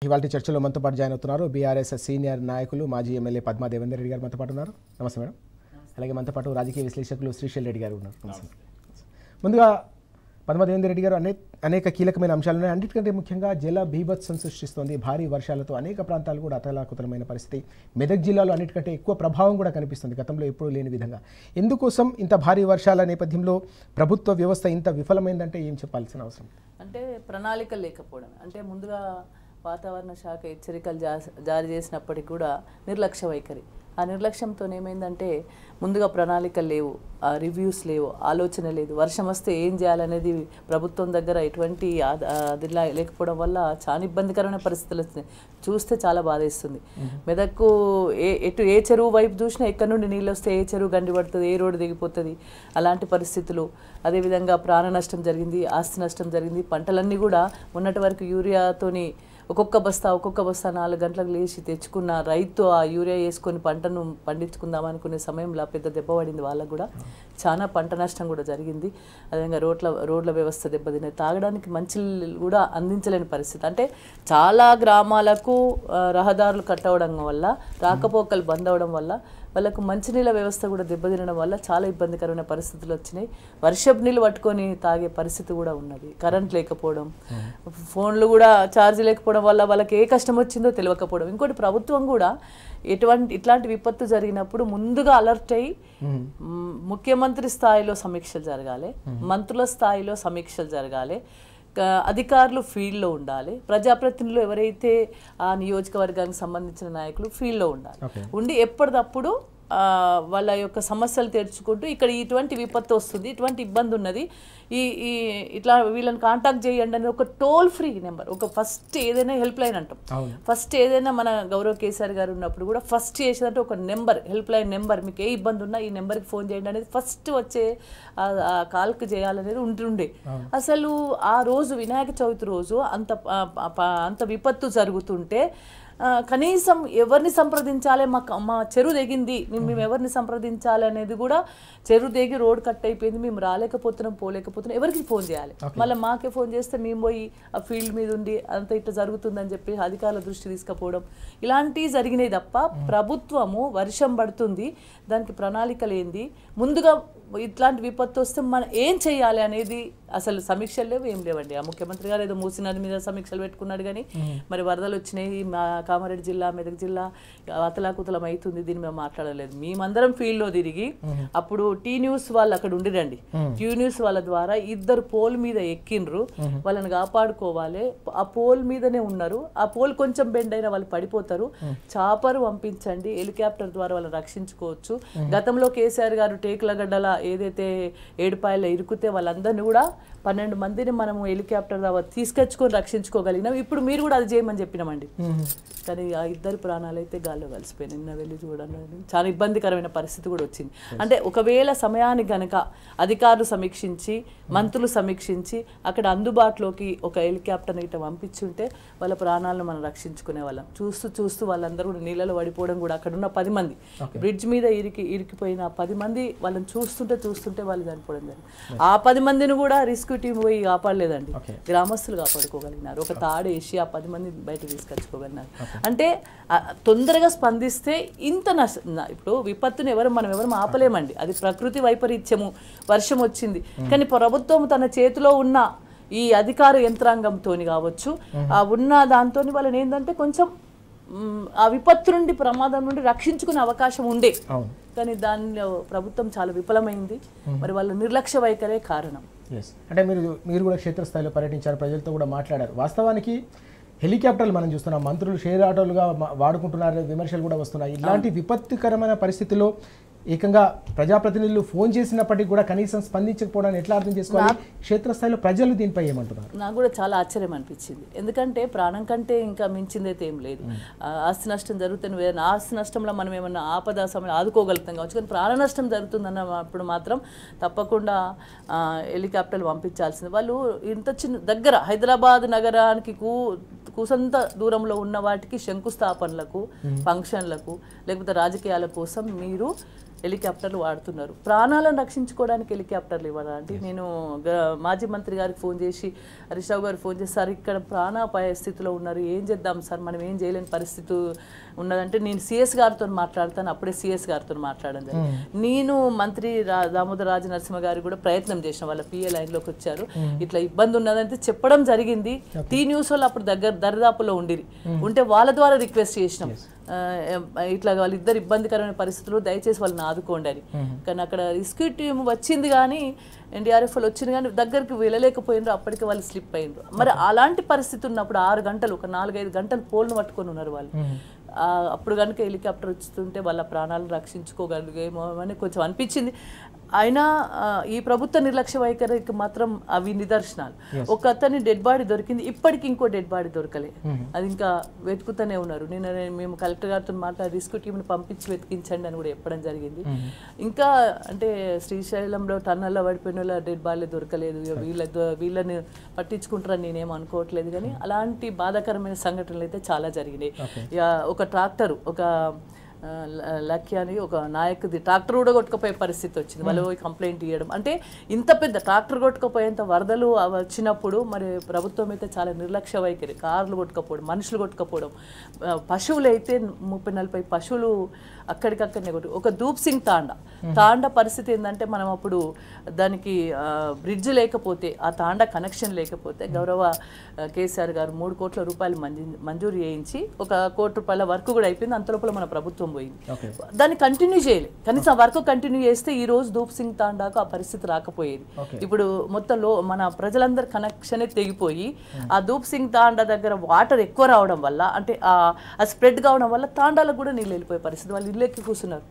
ఇవాల్టి చర్చలో మనతో పాటు జాయిన్ అవుతున్నారు బీఆర్ఎస్ సీనియర్ నాయకులు మాజీ ఎమ్మెల్యే పద్మా దేవేందర్ రెడ్డి గారు మనతో పాటు ఉన్నారు. నమస్తే మేడం. అలాగే మనతో పాటు రాజకీయ విశ్లేషకులు శ్రీశైల్ రెడ్డి గారు ఉన్నారు. ముందుగా పద్మా దేవేందర్ రెడ్డి గారు అనేక కీలకమైన అంశాలు ఉన్నాయి. అన్నిటికంటే ముఖ్యంగా జల బీభత్సం సృష్టిస్తోంది. భారీ వర్షాలతో అనేక ప్రాంతాలు కూడా అతలాకుతలమైన పరిస్థితి. మెదక్ జిల్లాలో అన్నిటికంటే ఎక్కువ ప్రభావం కూడా కనిపిస్తుంది గతంలో ఎప్పుడూ లేని విధంగా. ఎందుకోసం ఇంత భారీ వర్షాల నేపథ్యంలో ప్రభుత్వ వ్యవస్థ ఇంత విఫలమైందంటే ఏం చెప్పాల్సిన అవసరం? అంటే ప్రణాళికలు లేకపోవడం. అంటే ముందుగా వాతావరణ శాఖ హెచ్చరికలు జారీ చేసినప్పటికీ కూడా నిర్లక్ష్య వైఖరి. ఆ నిర్లక్ష్యంతో ఏమైందంటే ముందుగా ప్రణాళికలు లేవు, రివ్యూస్ లేవు, ఆలోచన లేదు. వర్షం వస్తే ఏం చేయాలనేది ప్రభుత్వం దగ్గర ఎటువంటి అది లేకపోవడం వల్ల చాలా ఇబ్బందికరమైన పరిస్థితులు వస్తున్నాయి. చూస్తే చాలా బాధేస్తుంది. మెదక్కు ఏ చెరువు వైపు చూసినా ఎక్కడి నుండి నీళ్ళు వస్తే ఏ చెరువు గండి పడుతుంది, ఏ రోడ్డు దిగిపోతుంది, అలాంటి పరిస్థితులు. అదేవిధంగా ప్రాణ నష్టం జరిగింది, ఆస్తి నష్టం జరిగింది. పంటలన్నీ కూడా ఉన్నటి వరకు యూరియాతోని ఒక్కొక్క బస్తా 4 గంటలకు లేచి తెచ్చుకున్న రైతు ఆ యూరియా వేసుకొని పంటను పండించుకుందాం అనుకునే సమయంలో పెద్ద దెబ్బ పడింది. వాళ్ళకు కూడా చాలా పంట నష్టం కూడా జరిగింది. అదేవిధంగా రోడ్ల వ్యవస్థ దెబ్బతినే, తాగడానికి మంచినీళ్ళు కూడా అందించలేని పరిస్థితి. అంటే చాలా గ్రామాలకు రహదారులు కట్ అవడం వల్ల, రాకపోకలు బంద్ అవడం వల్ల వాళ్ళకు మంచినీళ్ళ వ్యవస్థ కూడా దెబ్బతినడం వల్ల చాలా ఇబ్బందికరమైన పరిస్థితులు వచ్చినాయి. వర్షపు నీళ్ళు పట్టుకొని తాగే పరిస్థితి కూడా ఉన్నది. కరెంట్ లేకపోవడం, ఫోన్లు కూడా ఛార్జ్ లేకపోవడం వల్ల వాళ్ళకి ఏ కష్టం వచ్చిందో తెలియకపోవడం. ఇంకోటి ప్రభుత్వం కూడా ఇట్లాంటి విపత్తు జరిగినప్పుడు ముందుగా అలర్ట్ అయ్యి ముఖ్యమంత్రి స్థాయిలో సమీక్షలు జరగాలి, మంత్రుల స్థాయిలో సమీక్షలు జరగాలి, అధికారులు ఫీల్డ్లో ఉండాలి, ప్రజాప్రతినిధులు ఎవరైతే ఆ నియోజకవర్గానికి సంబంధించిన నాయకులు ఫీల్డ్లో ఉండాలి. ఉండి ఎప్పటికప్పుడు వాళ్ళ యొక్క సమస్యలు తెరుచుకుంటూ ఇక్కడ ఇటువంటి విపత్తు వస్తుంది, ఇటువంటి ఇబ్బంది ఉన్నది, ఇట్లా వీళ్ళని కాంటాక్ట్ చేయండి అనేది ఒక టోల్ ఫ్రీ నెంబర్. ఒక ఫస్ట్ ఏదైనా హెల్ప్ లైన్ అంటాం, ఫస్ట్ ఏదైనా మన గౌరవ కేసీఆర్ గారు ఉన్నప్పుడు కూడా ఫస్ట్ చేసేదంటే ఒక నెంబర్, హెల్ప్ లైన్ నెంబర్, మీకు ఏ ఇబ్బంది ఉన్నా ఈ నెంబర్కి ఫోన్ చేయండి అనేది ఫస్ట్ వచ్చే కాల్కి చేయాలనేది ఉంటుండే. అసలు ఆ రోజు వినాయక చవితి రోజు అంత విపత్తు జరుగుతుంటే కనీసం ఎవరిని సంప్రదించాలి, మా చెరువు దిగింది, మేము ఎవరిని సంప్రదించాలి అనేది కూడా, చెరువు దిగి రోడ్ కట్ అయిపోయింది, మేము పోలేకపోతున్నాం, ఎవరికి ఫోన్ చేయాలి? మళ్ళీ మాకే ఫోన్ చేస్తే మేము పోయి ఆ ఫీల్డ్ మీద ఉండి అంత ఇట్లా జరుగుతుందని చెప్పి అధికారుల దృష్టి తీసుకుపోవడం, ఇలాంటివి జరిగినాయి తప్ప ప్రభుత్వము వర్షం పడుతుంది దానికి ప్రణాళిక లేనిది, ముందుగా ఇట్లాంటి విపత్తు వస్తే మనం ఏం చేయాలి అనేది అసలు సమీక్షలు లేవు, ఏం లేవండి. ఆ ముఖ్యమంత్రి గారు ఏదో మూసీ నది మీద సమీక్షలు పెట్టుకున్నాడు కానీ మరి వరదలు వచ్చినాయి, మా కామారెడ్డి జిల్లా, మెదక్ జిల్లా అతలాకుతలం అవుతుంది, దీన్ని మేము మాట్లాడలేదు. మేమందరం ఫీల్డ్లో తిరిగి అప్పుడు టీ న్యూస్ వాళ్ళు అక్కడ ఉండిరండి, టీ న్యూస్ వాళ్ళ ద్వారా 2 పోల్ మీద ఎక్కిండ్రు, వాళ్ళని కాపాడుకోవాలి, ఆ పోల్ మీదనే ఉన్నారు, ఆ పోల్ కొంచెం బెండ్ అయినా వాళ్ళు పడిపోతారు, చాపరు పంపించండి, హెలికాప్టర్ ద్వారా వాళ్ళని రక్షించుకోవచ్చు. గతంలో కేసీఆర్ గారు టేకులగడ్డల ఏదైతే ఏడుపాయలో ఇరుకుతే వాళ్ళందరినీ కూడా 12 మందిని మనము హెలికాప్టర్ ద్వారా తీసుకొచ్చుకొని రక్షించుకోగలిగినాం. ఇప్పుడు మీరు కూడా అది చేయమని చెప్పినామండి, కానీ ఆ 2 ప్రాణాలు అయితే గాల్లో కలిసిపోయినాయి. నిన్న వెళ్ళి చూడండి, చాలా ఇబ్బందికరమైన పరిస్థితి కూడా వచ్చింది. అంటే ఒకవేళ సమయానికి గనక అధికారులు సమీక్షించి, మంత్రులు సమీక్షించి అక్కడ అందుబాటులోకి ఒక హెలికాప్టర్ని ఇట్లా పంపించుంటే వాళ్ళ ప్రాణాలను మనం రక్షించుకునే వాళ్ళం. చూస్తూ వాళ్ళందరూ కూడా నీళ్ళలో పడిపోవడం కూడా, అక్కడ ఉన్న 10 మంది బ్రిడ్జ్ మీద ఇరికిపోయిన 10 మంది వాళ్ళని చూస్తుంటే వాళ్ళు చనిపోవడం జరిగింది. ఆ 10 మందిని కూడా రెస్క్యూ టీం పోయి కాపాడలేదండి, గ్రామస్తులు కాపాడుకోగలిగినారు, ఒక తాడు వేసి ఆ 10 మంది బయట తీసుకొచ్చుకోగలిగినారు. అంటే తొందరగా స్పందిస్తే ఇంత ఇప్పుడు విపత్తుని మనం ఎవరు ఆపలేమండి, అది ప్రకృతి వైపరీత్యము, వర్షం వచ్చింది. కానీ ప్రభుత్వం తన చేతిలో ఉన్న ఈ అధికార యంత్రాంగంతో కావచ్చు, ఉన్న దాంతో వాళ్ళని ఏంటంటే కొంచెం ఆ విపత్తు నుండి, ప్రమాదం నుండి రక్షించుకునే అవకాశం ఉండే, కానీ దానిలో ప్రభుత్వం చాలా విఫలమైంది. మరి వాళ్ళ నిర్లక్ష్య వైఖరే కారణం. అంటే మీరు కూడా క్షేత్రస్థాయిలో పర్యటించారు, ప్రజలతో కూడా మాట్లాడారు. వాస్తవానికి హెలికాప్టర్లు మనం చూస్తున్నాం, మంత్రులు షేర్ ఆటోలుగా వాడుకుంటున్నారు, విమర్శలు కూడా వస్తున్నాయి. ఇలాంటి విపత్తుకరమైన పరిస్థితిలో ఏకంగా ప్రజాప్రతినిధులు ఫోన్ చేసినప్పటికీ కూడా కనీసం స్పందించకపోవడాన్ని ఎట్లా అర్థం చేసుకోవాలి? క్షేత్రస్థాయిలో ప్రజలు దీనిపై ఏమంటున్నారు? నాకు కూడా చాలా ఆశ్చర్యం అనిపించింది. ఎందుకంటే ప్రాణం కంటే ఇంకా మించిందైతే ఏం లేదు. ఆస్తి నష్టం జరుగుతుంది, ఆస్తి నష్టంలో మనం ఏమన్నా ఆపద సమయం ఆదుకోగలుగుతాం కావచ్చు, కానీ ప్రాణ నష్టం జరుగుతుందన్నప్పుడు మాత్రం తప్పకుండా హెలికాప్టర్లు పంపించాల్సింది. వాళ్ళు ఇంత చిన్న దగ్గర హైదరాబాద్ నగరానికి కూసంత దూరంలో ఉన్న వాటికి శంకుస్థాపనలకు, ఫంక్షన్లకు, లేకపోతే రాజకీయాల కోసం మీరు హెలికాప్టర్లు వాడుతున్నారు. ప్రాణాలను రక్షించుకోవడానికి హెలికాప్టర్లు ఇవ్వరా అంటే నేను మాజీ మంత్రి గారికి ఫోన్ చేసి హరీష్ రావు గారికి ఫోన్ చేసి సార్ ఇక్కడ ప్రాణాపాయ స్థితిలో ఉన్నారు, ఏం చేద్దాం సార్, మనం ఏం చేయలేని పరిస్థితి ఉన్నదంటే నేను సిఎస్ గారితో మాట్లాడతాను. అప్పుడే సిఎస్ గారితో మాట్లాడాను. నేను మంత్రి దామోదర్ రాజ నరసింహ గారు కూడా ప్రయత్నం చేసిన, వాళ్ళ పిఏ లైన్లోకి వచ్చారు, ఇట్లా ఇబ్బంది ఉన్నదంటే చెప్పడం జరిగింది. టీ న్యూస్ వాళ్ళు అప్పుడు దరిదాపులో ఉంటే వాళ్ళ ద్వారా రిక్వెస్ట్ చేసినాం, ఇట్లా వాళ్ళిద్దరు ఇబ్బందికరమైన పరిస్థితుల్లో దయచేసి వాళ్ళని ఆదుకోండి అని. కానీ అక్కడ రెస్క్యూ టీం వచ్చింది కానీ ఎన్డీఆర్ఎఫ్ వాళ్ళు వచ్చింది కానీ దగ్గరికి వెళ్ళలేకపోయినారు, అప్పటికి వాళ్ళు స్లిప్ అయినారు. మరి అలాంటి పరిస్థితి ఉన్నప్పుడు 6 గంటలు ఒక 4-5 గంటలు పోల్ను పట్టుకొని ఉన్నారు వాళ్ళు. అప్పుడు కనుక హెలికాప్టర్ వస్తుంటే వాళ్ళ ప్రాణాలను రక్షించుకోగలిగేమో అని కొంచెం అనిపించింది. అయినా ఈ ప్రభుత్వ నిర్లక్ష్య వైఖరికి మాత్రం అవి నిదర్శనాలు. ఒక అతని డెడ్ బాడీ దొరికింది, ఇప్పటికి ఇంకో డెడ్ బాడీ దొరకలే, అది ఇంకా వెతుకుతూనే ఉన్నారు. మేము కలెక్టర్ గారితో మాట్లాడి రెస్క్యూ టీంని పంపించి వెతికించండి అని కూడా చెప్పడం జరిగింది. ఇంకా అంటే శ్రీశైలంలో టన్నల్లో పడిపోయిన వాళ్ళ డెడ్ బాడీ దొరకలేదు, వీళ్ళని పట్టించుకుంటారని నేనేం అనుకోవట్లేదు. కానీ అలాంటి బాధాకరమైన సంఘటనలు అయితే చాలా జరిగినాయి. ఒక ట్రాక్టర్, ఒక లక్ష్య అని ఒక నాయకుది ట్రాక్టర్ కూడా కొట్టుకుపోయే పరిస్థితి వచ్చింది. వాళ్ళు కంప్లైంట్ ఇవ్వడం అంటే ఇంత పెద్ద ట్రాక్టర్ కొట్టుకుపోయేంత వరదలు వచ్చినప్పుడు మరి ప్రభుత్వం అయితే చాలా నిర్లక్ష్య వైఖరి, కార్లు కొట్టుకపోవడం, మనుషులు కొట్టుకపోవడం, పశువులు అయితే 30-40 పశువులు అక్కడికక్కడనే కొట్టు. ఒక దూప్ సింగ్ తాండా పరిస్థితి ఏంటంటే మనం అప్పుడు దానికి బ్రిడ్జ్ లేకపోతే, ఆ తాండా కనెక్షన్ లేకపోతే గౌరవ కేసీఆర్ గారు 3 కోట్ల రూపాయలు మంజూరు చేయించి 1 కోటి రూపాయల వర్క్ కూడా అయిపోయింది. అంతలోపల మన ప్రభుత్వం పోయింది, దాన్ని కంటిన్యూ చేయలేదు. కనీసం ఆ వర్క్ కంటిన్యూ చేస్తే ఈ రోజు దూప్ సింగ్ తాండాకు ఆ పరిస్థితి రాకపోయేది. ఇప్పుడు మొత్తంలో మన ప్రజలందరి కనెక్షనే తెగిపోయి ఆ దూప్ సింగ్ తాండా దగ్గర వాటర్ ఎక్కువ రావడం వల్ల అంటే ఆ స్ప్రెడ్ కావడం వల్ల తాండాలకు కూడా నీళ్ళు వెళ్ళిపోయే పరిస్థితి, వాళ్ళు ఇల్లు ఎక్కి కూర్చున్నారు.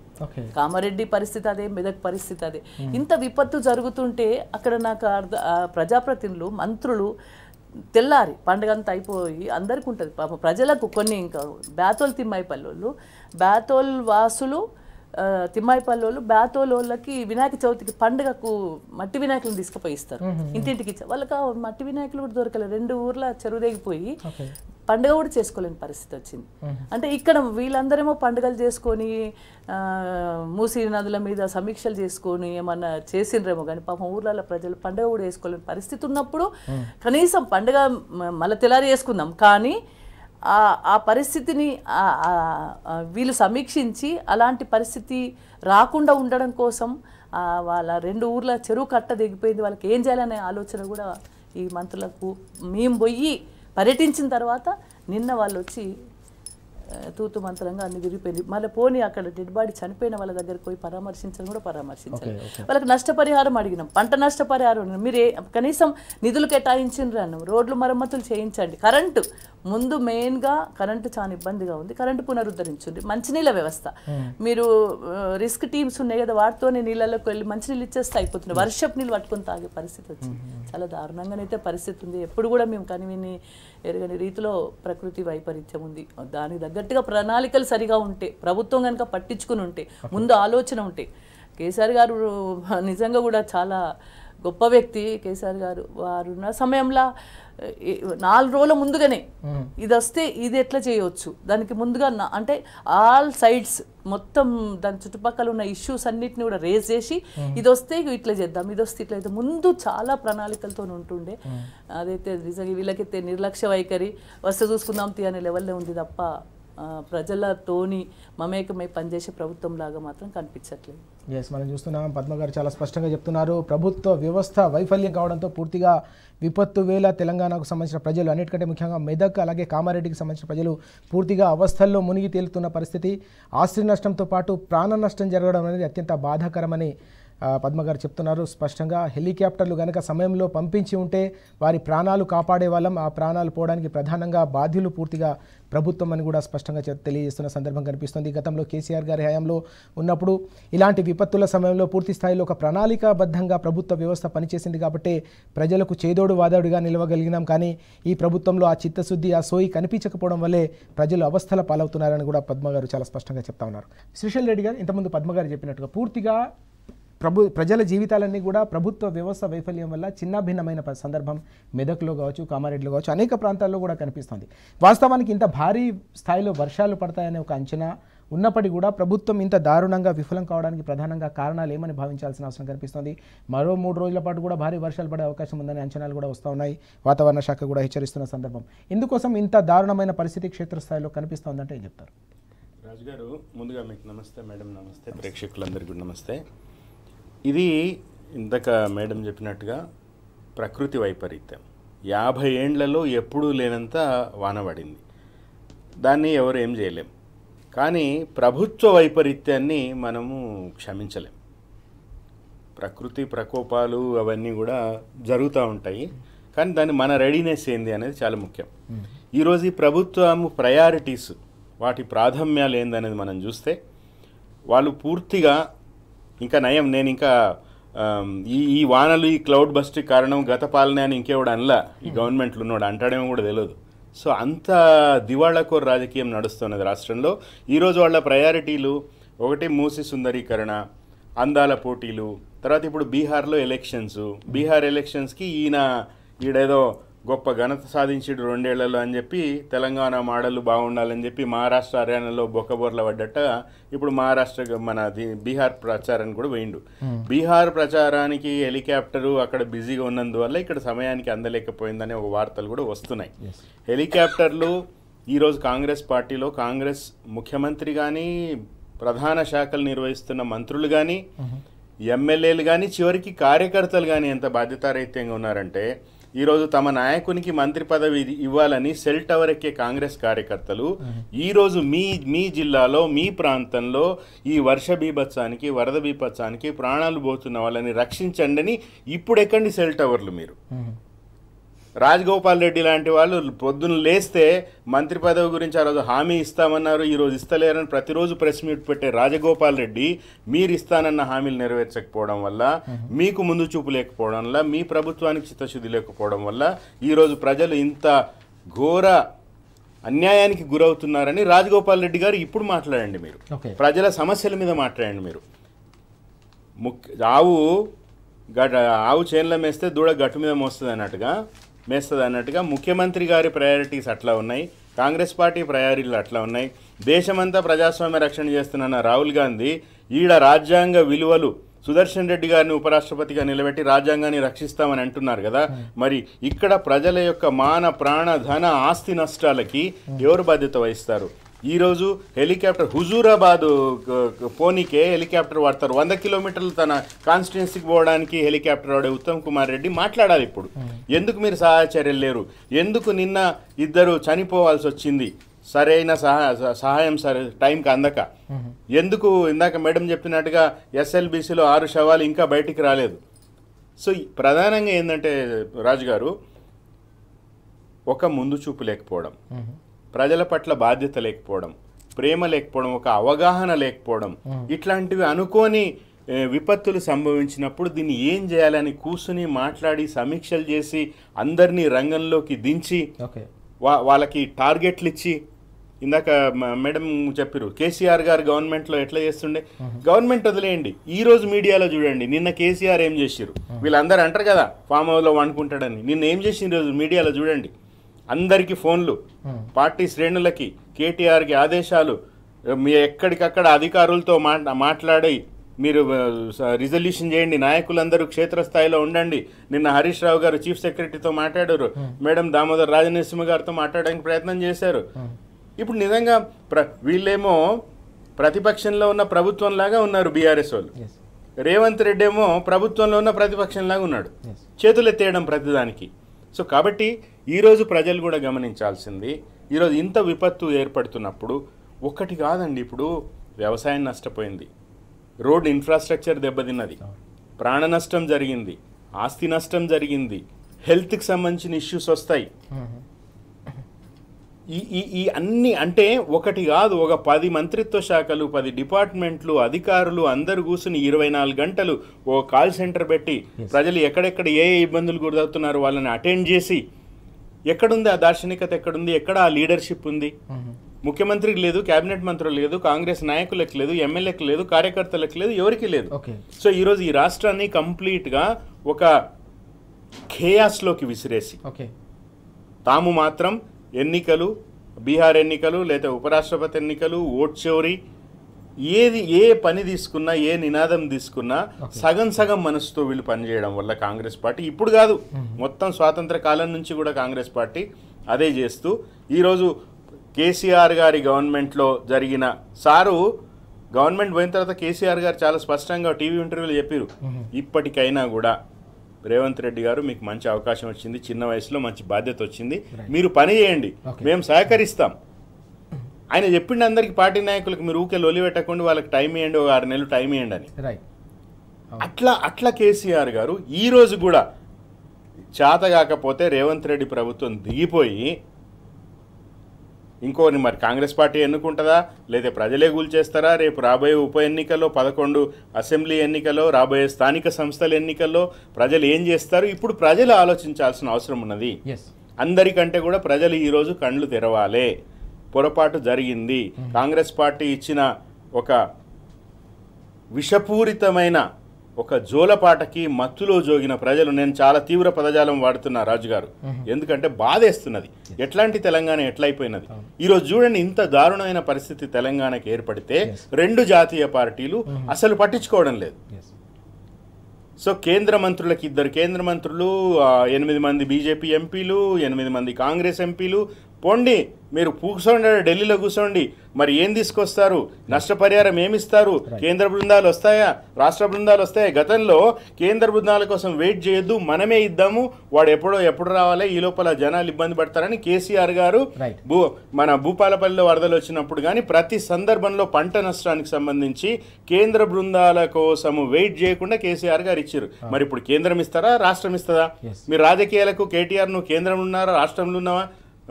కామారెడ్డి పరిస్థితి అదే, మెదక్ పరిస్థితి అదే. ఇంత విపత్తు జరుగుతుంటే అక్కడ నాకు ప్రజాప్రతినిధులు, మంత్రులు తెల్లారి పండుగంతా అయిపోయి అందరికి ఉంటుంది పాపం ప్రజలకు కొన్ని ఇంకా బేతోల్ తిమ్మాయిపల్లోళ్ళు, బేతోల్ వాసులు తిమ్మాయిపల్లోళ్ళు బేతోలోళ్ళకి వినాయక చవితికి పండుగకు మట్టి వినాయకులను తీసుకుపోయి ఇస్తారు, ఇంటింటికి ఇచ్చారు. వాళ్ళకి మట్టి వినాయకులు కూడా దొరకలేదు, 2 ఊర్ల చెరువు తెగిపోయి పండుగ కూడా చేసుకోలేని పరిస్థితి వచ్చింది. అంటే ఇక్కడ వీళ్ళందరేమో పండుగలు చేసుకొని మూసీ నదుల మీద సమీక్షలు చేసుకొని ఏమన్నా చేసిండ్రేమో కానీ పాపం ఊర్లలో ప్రజలు పండుగ కూడా చేసుకోలేని పరిస్థితి ఉన్నప్పుడు కనీసం పండుగ మళ్ళీ తెల్లారి చేసుకుందాం కానీ ఆ పరిస్థితిని వీళ్ళు సమీక్షించి అలాంటి పరిస్థితి రాకుండా ఉండడం కోసం వాళ్ళ 2 ఊర్ల చెరువు కట్ట దిగిపోయింది, వాళ్ళకి ఏం చేయాలనే ఆలోచన కూడా ఈ మంత్రులకు మేము పోయి పర్యటించిన తర్వాత నిన్న వాళ్ళు వచ్చి తూతు మంత్రంగా అన్ని తిరిగిపోయింది. మళ్ళీ పోనీ అక్కడ డెడ్ బాడీ చనిపోయిన వాళ్ళ దగ్గరికి పోయి పరామర్శించడం కూడా పరామర్శించాలి. వాళ్ళకి నష్టపరిహారం అడిగినాం, పంట నష్టపరిహారం మీరు కనీసం నిధులు కేటాయించిండ్రు అన్నాం, రోడ్లు మరమ్మతులు చేయించండి, కరెంటు ముందు మెయిన్గా కరెంటు చాలా ఇబ్బందిగా ఉంది, కరెంటు పునరుద్ధరించండి, మంచినీళ్ళ వ్యవస్థ మీరు రిస్క్ టీమ్స్ ఉన్నాయి కదా వాటితోనే నీళ్ళలోకి వెళ్ళి మంచినీళ్ళు ఇచ్చేస్తే అయిపోతుంది, వర్షపు నీళ్ళు పట్టుకొని తాగే పరిస్థితి వచ్చింది. చాలా దారుణంగానైతే పరిస్థితి ఉంది. ఎప్పుడు కూడా మేము కనివిని ఎరగని రీతిలో ప్రకృతి వైపరీత్యం ఉంది. దానికి తగ్గట్టుగా ప్రణాళికలు సరిగా ఉంటే, ప్రభుత్వం కనుక పట్టించుకుని ఉంటే, ముందు ఆలోచన ఉంటే, కేసీఆర్ గారు నిజంగా కూడా చాలా గొప్ప వ్యక్తి కేసీఆర్ గారు. వారున్న సమయంలో 4 రోజుల ముందుగానే ఇది వస్తే ఇది ఎట్లా చేయవచ్చు, దానికి ముందుగా అంటే ఆల్ సైడ్స్ మొత్తం దాని చుట్టుపక్కల ఉన్న ఇష్యూస్ అన్నిటిని కూడా రేజ్ చేసి ఇది వస్తే ఇట్లా చేద్దాం, ఇది వస్తే ఇట్లా చేద్దాం, ముందు చాలా ప్రణాళికలతో ఉంటుండే. అదైతే నిజంగా వీళ్ళకైతే నిర్లక్ష్య వైఖరి, వస్తే చూసుకుందాం తీ అనే లెవెల్లో ఉంది తప్ప ప్రజలతోని మమేకమై పనిచేసే ప్రభుత్వం లాగా మాత్రం కనిపించట్లేదు. ఎస్, మనం చూస్తున్నాం పద్మ గారు చాలా స్పష్టంగా చెప్తున్నారు. ప్రభుత్వ వ్యవస్థ వైఫల్యం కావడంతో పూర్తిగా విపత్తు వేళ తెలంగాణకు సంబంధించిన ప్రజలు, అన్నిటికంటే ముఖ్యంగా మెదక్ అలాగే కామారెడ్డికి సంబంధించిన ప్రజలు పూర్తిగా అవస్థల్లో మునిగి తేలుతున్న పరిస్థితి. ఆస్తి నష్టంతో పాటు ప్రాణ నష్టం జరగడం అనేది అత్యంత బాధాకరమని పద్మ గారు చెప్తున్నారు. స్పష్టంగా హెలికాప్టర్లు కనుక సమయంలో పంపించి ఉంటే వారి ప్రాణాలు కాపాడే వాళ్ళం, ఆ ప్రాణాలు పోవడానికి ప్రధానంగా బాధ్యులు పూర్తిగా ప్రభుత్వం అని కూడా స్పష్టంగా తెలియజేస్తున్న సందర్భం కనిపిస్తుంది. గతంలో కేసీఆర్ గారి హయాంలో ఉన్నప్పుడు ఇలాంటి విపత్తుల సమయంలో పూర్తి స్థాయిలో ఒక ప్రణాళికాబద్ధంగా ప్రభుత్వ వ్యవస్థ పనిచేసింది కాబట్టి ప్రజలకు చేదోడు వాదోడుగా నిలవగలిగినాం. కానీ ఈ ప్రభుత్వంలో ఆ చిత్తశుద్ధి, ఆ సోయి కనిపించకపోవడం వల్లే ప్రజలు అవస్థల పాలవుతున్నారని కూడా పద్మ గారు చాలా స్పష్టంగా చెప్తా ఉన్నారు. శ్రీశైల్ రెడ్డి గారు ఇంతకుముందు పద్మ గారు చెప్పినట్టుగా పూర్తిగా ప్రజల జీవితాలన్నీ కూడా ప్రభుత్వ వ్యవస్థ వైఫల్యం వల్ల చిన్నాభిన్నమైన సందర్భం మెదక్లో కావచ్చు, కామారెడ్డిలో కావచ్చు, అనేక ప్రాంతాల్లో కూడా కనిపిస్తుంది. వాస్తవానికి ఇంత భారీ స్థాయిలో వర్షాలు పడతాయనే ఒక అంచనా, ఉన్నప్పటికీ కూడా ప్రభుత్వం ఇంత దారుణంగా విఫలం కావడానికి ప్రధానంగా కారణాలు ఏమని భావించాల్సిన అవసరం కనిపిస్తోంది. మరో 3 రోజుల పాటు కూడా భారీ వర్షాలు పడే అవకాశం ఉందని అంచనాలు కూడా వస్తూ ఉన్నాయి. వాతావరణ శాఖ కూడా హెచ్చరిస్తున్న సందర్భం. ఇందుకోసం ఇంత దారుణమైన పరిస్థితి క్షేత్రస్థాయిలో కనిపిస్తోందంటే ఏం చెప్తారు? రాజు గారు, ముందుగా మీకు నమస్తే. మేడం నమస్తే. ప్రేక్షకులందరికీ కూడా నమస్తే. ఇది ఇంతక మేడం చెప్పినట్టుగా ప్రకృతి వైపరీత్యం. 50 ఏండ్లలో ఎప్పుడూ లేనంత వాన పడింది. దాన్ని ఎవరు ఏం చేయలేం. కానీ ప్రభుత్వ వైపరీత్యాన్ని మనము క్షమించలేం. ప్రకృతి ప్రకోపాలు అవన్నీ కూడా జరుగుతూ ఉంటాయి. కానీ దాన్ని మన రెడీనెస్ ఏంది అనేది చాలా ముఖ్యం. ఈరోజు ఈ ప్రభుత్వం ప్రయారిటీస్, వాటి ప్రాధాన్యాలు ఏందనేది మనం చూస్తే వాళ్ళు పూర్తిగా ఇంకా నయం. నేను ఇంకా ఈ వానలు ఈ క్లౌడ్ బస్ట్ కారణం గత పాలన అని ఇంకేవాడు అనలా. ఈ గవర్నమెంట్లు ఉన్నాడు అంటాడేమో కూడా తెలియదు. సో అంత దివాళాకోర్ రాజకీయం నడుస్తున్నది రాష్ట్రంలో. ఈరోజు వాళ్ళ ప్రయారిటీలు ఒకటి మూసి సుందరీకరణ, అందాల పోటీలు, తర్వాత ఇప్పుడు బీహార్లో ఎలక్షన్స్. బీహార్ ఎలక్షన్స్కి ఈడేదో గొప్ప ఘనత సాధించాడు 2 ఏళ్లలో అని చెప్పి తెలంగాణ మోడల్ బాగుండాలని చెప్పి మహారాష్ట్ర హర్యానాలో బొక్కబొర్ల పడ్డట్ట ఇప్పుడు మహారాష్ట్ర బీహార్ ప్రచారానికి కూడా పోయిండు. బీహార్ ప్రచారానికి హెలికాప్టరు అక్కడ బిజీగా ఉన్నందువల్ల ఇక్కడ సమయానికి అందలేకపోయిందనే ఒక వార్తలు కూడా వస్తున్నాయి. హెలికాప్టర్లు ఈరోజు కాంగ్రెస్ పార్టీలో కాంగ్రెస్ ముఖ్యమంత్రి కానీ ప్రధాన శాఖలు నిర్వహిస్తున్న మంత్రులు కానీ ఎమ్మెల్యేలు కానీ చివరికి కార్యకర్తలు కానీ ఎంత బాధ్యతారహిత్యంగా ఉన్నారంటే ఈరోజు తమ నాయకునికి మంత్రి పదవి ఇవ్వాలని సెల్ టవర్ ఎక్కే కాంగ్రెస్ కార్యకర్తలు ఈరోజు మీ జిల్లాలో మీ ప్రాంతంలో ఈ వర్ష బీభత్సానికి వరద బీభత్సానికి ప్రాణాలు పోతున్న వాళ్ళని రక్షించండి అని ఇప్పుడు ఎక్కండి సెల్ టవర్లు. మీరు రాజగోపాల్ రెడ్డి లాంటి వాళ్ళు పొద్దున్న లేస్తే మంత్రి పదవి గురించి ఆ రోజు హామీ ఇస్తామన్నారు, ఈరోజు ఇస్తలేరని ప్రతిరోజు ప్రెస్ మీట్ పెట్టే రాజగోపాల్ రెడ్డి మీరు ఇస్తానన్న హామీలు నెరవేర్చకపోవడం వల్ల, మీకు ముందు చూపు లేకపోవడం వల్ల, మీ ప్రభుత్వానికి చిత్తశుద్ధి లేకపోవడం వల్ల ఈరోజు ప్రజలు ఇంత ఘోర అన్యాయానికి గురవుతున్నారని రాజగోపాల్ రెడ్డి గారు ఇప్పుడు మాట్లాడండి. మీరు ప్రజల సమస్యల మీద మాట్లాడండి. మీరు ఆవు చేన్ల మేస్తే దూడ గట్టు మీద మేస్తుంది అన్నట్టుగా ముఖ్యమంత్రి గారి ప్రయారిటీస్ అట్లా ఉన్నాయి, కాంగ్రెస్ పార్టీ ప్రయారిటీలు అట్లా ఉన్నాయి. దేశమంతా ప్రజాస్వామ్య రక్షణ చేస్తున్న రాహుల్ గాంధీ ఈడ రాజ్యాంగ విలువలు సుదర్శన్ రెడ్డి గారిని ఉపరాష్ట్రపతిగా నిలబెట్టి రాజ్యాంగాన్ని రక్షిస్తామని అంటున్నారు కదా. మరి ఇక్కడ ప్రజల యొక్క మాన ప్రాణ ధన ఆస్తి నష్టాలకి ఎవరు బాధ్యత వహిస్తారు? ఈరోజు హెలికాప్టర్ హుజూరాబాద్ పోనీకే హెలికాప్టర్ వాడతారు. 100 కిలోమీటర్లు తన కాన్స్టిట్యున్సీకి పోవడానికి హెలికాప్టర్ వాడే ఉత్తమ్ కుమార్ రెడ్డి మాట్లాడాలి ఇప్పుడు. ఎందుకు మీరు సహాయ చర్యలు లేరు? ఎందుకు నిన్న 2 చనిపోవాల్సి వచ్చింది సరైన సహాయం టైంకి అందక? ఎందుకు ఇందాక మేడం చెప్పినట్టుగా ఎస్ఎల్బీసీలో 6 శవాలు ఇంకా బయటికి రాలేదు? సో ప్రధానంగా ఏంటంటే రాజుగారు, ఒక ముందు చూపు లేకపోవడం, ప్రజల పట్ల బాధ్యత లేకపోవడం, ప్రేమ లేకపోవడం, ఒక అవగాహన లేకపోవడం, ఇట్లాంటివి అనుకోని విపత్తులు సంభవించినప్పుడు దీన్ని ఏం చేయాలని కూర్చుని మాట్లాడి సమీక్షలు చేసి అందరినీ రంగంలోకి దించి వాళ్ళకి టార్గెట్లు ఇచ్చి, ఇందాక మేడం చెప్పారు కేసీఆర్ గారు గవర్నమెంట్లో ఎట్లా చేస్తుండే. గవర్నమెంట్ వదిలేయండి, ఈరోజు మీడియాలో చూడండి నిన్న కేసీఆర్ ఏం చేసిరు. వీళ్ళందరూ అంటారు కదా ఫామ్ హౌస్లో వండుకుంటాడని, నిన్న ఏం చేసిన రోజు మీడియాలో చూడండి. అందరికీ ఫోన్లు, పార్టీ శ్రేణులకి కేటీఆర్కి ఆదేశాలు, మీ ఎక్కడికక్కడ అధికారులతో మాట్లాడి మీరు రిజల్యూషన్ చేయండి, నాయకులందరూ క్షేత్రస్థాయిలో ఉండండి. నిన్న హరీష్ రావు గారు చీఫ్ సెక్రటరీతో మాట్లాడారు, మేడం దామోదర్ రాజనరసింహ గారితో మాట్లాడడానికి ప్రయత్నం చేశారు. ఇప్పుడు నిజంగా వీళ్ళేమో ప్రతిపక్షంలో ఉన్న ప్రభుత్వంలాగా ఉన్నారు బీఆర్ఎస్ వాళ్ళు. రేవంత్ రెడ్డి ఏమో ప్రభుత్వంలో ఉన్న ప్రతిపక్షంలాగా ఉన్నాడు, చేతులు ఎత్తేయడం ప్రతిదానికి. సో కాబట్టి ఈరోజు ప్రజలు కూడా గమనించాల్సింది, ఈరోజు ఇంత విపత్తు ఏర్పడుతున్నప్పుడు ఒక్కటి కాదండి. ఇప్పుడు వ్యవసాయం నష్టపోయింది, రోడ్ ఇన్ఫ్రాస్ట్రక్చర్ దెబ్బతిన్నది, ప్రాణ నష్టం జరిగింది, ఆస్తి నష్టం జరిగింది, హెల్త్కి సంబంధించిన ఇష్యూస్ వస్తాయి. ఈ అన్ని అంటే ఒకటి కాదు, ఒక 10 మంత్రిత్వ శాఖలు, 10 డిపార్ట్మెంట్లు, అధికారులు అందరూ కూర్చుని 24 గంటలు ఓ కాల్ సెంటర్ పెట్టి ప్రజలు ఎక్కడెక్కడ ఏ ఇబ్బందులు గురవుతున్నారు వాళ్ళని అటెండ్ చేసి, ఎక్కడుంది ఆ దార్శనికత, ఎక్కడుంది, ఎక్కడ ఆ లీడర్షిప్ ఉంది? ముఖ్యమంత్రికి లేదు, కేబినెట్ మంత్రులకు లేదు, కాంగ్రెస్ నాయకులకు లేదు, ఎమ్మెల్యేలకు లేదు, కార్యకర్తలకు లేదు, ఎవరికి లేదు. సో ఈరోజు ఈ రాష్ట్రాన్ని కంప్లీట్గా ఒక ఖేయాస్లోకి విసిరేసి తాము మాత్రం ఎన్నికలు, బీహార్ ఎన్నికలు లేదా ఉపరాష్ట్రపతి ఎన్నికలు, ఓట్ చోరీ, ఏ పని తీసుకున్నా, ఏ నినాదం తీసుకున్నా సగం సగం మనసుతో వీళ్ళు పనిచేయడం వల్ల కాంగ్రెస్ పార్టీ ఇప్పుడు కాదు, మొత్తం స్వాతంత్ర కాలం నుంచి కూడా కాంగ్రెస్ పార్టీ అదే చేస్తూ ఈరోజు కేసీఆర్ గారి గవర్నమెంట్లో జరిగిన సారు గవర్నమెంట్ పోయిన తర్వాత కేసీఆర్ గారు చాలా స్పష్టంగా టీవీ ఇంటర్వ్యూలో చెప్పారు, ఇప్పటికైనా కూడా రేవంత్ రెడ్డి గారు మీకు మంచి అవకాశం వచ్చింది, చిన్న వయసులో మంచి బాధ్యత వచ్చింది, మీరు పని చేయండి, మేము సహకరిస్తాం. ఆయన చెప్పిండి అందరికి పార్టీ నాయకులకు, మీరు ఊకే లొలి పెట్టకుండా వాళ్ళకి టైం ఇవ్వండి, 6 నెలలు టైం ఇవ్వండి అని. అట్లా కేసీఆర్ గారు ఈరోజు కూడా చేత కాకపోతే రేవంత్ రెడ్డి ప్రభుత్వం దిగిపోయి ఇంకోని మరి కాంగ్రెస్ పార్టీ ఎన్నుకుంటుందా, లేదా ప్రజలే కూల్చేస్తారా? రేపు రాబోయే ఉప ఎన్నికల్లో 11 అసెంబ్లీ ఎన్నికల్లో, రాబోయే స్థానిక సంస్థల ఎన్నికల్లో ప్రజలు ఏం చేస్తారు? ఇప్పుడు ప్రజలు ఆలోచించాల్సిన అవసరం ఉన్నది. అందరికంటే కూడా ప్రజలు ఈరోజు కళ్ళు తెరవాలే. పొరపాటు జరిగింది, కాంగ్రెస్ పార్టీ ఇచ్చిన ఒక విషపూరితమైన ఒక జోలపాటకి మత్తులో జోగిన ప్రజలు, నేను చాలా తీవ్ర పదజాలం వాడుతున్నా రాజుగారు, ఎందుకంటే బాధేస్తున్నది. ఎట్లాంటి తెలంగాణ ఎట్లయిపోయినది ఈరోజు చూడండి. ఇంత దారుణమైన పరిస్థితి తెలంగాణకి ఏర్పడితే 2 జాతీయ పార్టీలు అసలు పట్టించుకోవడం లేదు. సో కేంద్ర మంత్రులకి 2 కేంద్ర మంత్రులు, 8 మంది బీజేపీ ఎంపీలు, 8 మంది కాంగ్రెస్ ఎంపీలు, పోండి మీరు కూర్చోండి, ఢిల్లీలో కూర్చోండి, మరి ఏం తీసుకొస్తారు, నష్టపరిహారం ఏమిస్తారు, కేంద్ర బృందాలు వస్తాయా, రాష్ట్ర బృందాలు వస్తాయా? గతంలో కేంద్ర బృందాల కోసం వెయిట్ చేయొద్దు, మనమే ఇద్దాము, వాడు ఎప్పుడు రావాలి, ఈ లోపల జనాలు ఇబ్బంది పడతారని కేసీఆర్ గారు మన భూపాలపల్లిలో వరదలు వచ్చినప్పుడు కానీ ప్రతి సందర్భంలో పంట నష్టానికి సంబంధించి కేంద్ర బృందాల కోసము వెయిట్ చేయకుండా కేసీఆర్ గారు ఇచ్చారు. మరి ఇప్పుడు కేంద్రం ఇస్తారా, రాష్ట్రం ఇస్తుందా? మీరు రాజకీయాలకు కేటీఆర్ నువ్వు కేంద్రంలో ఉన్నారా, రాష్ట్రంలో ఉన్నావా,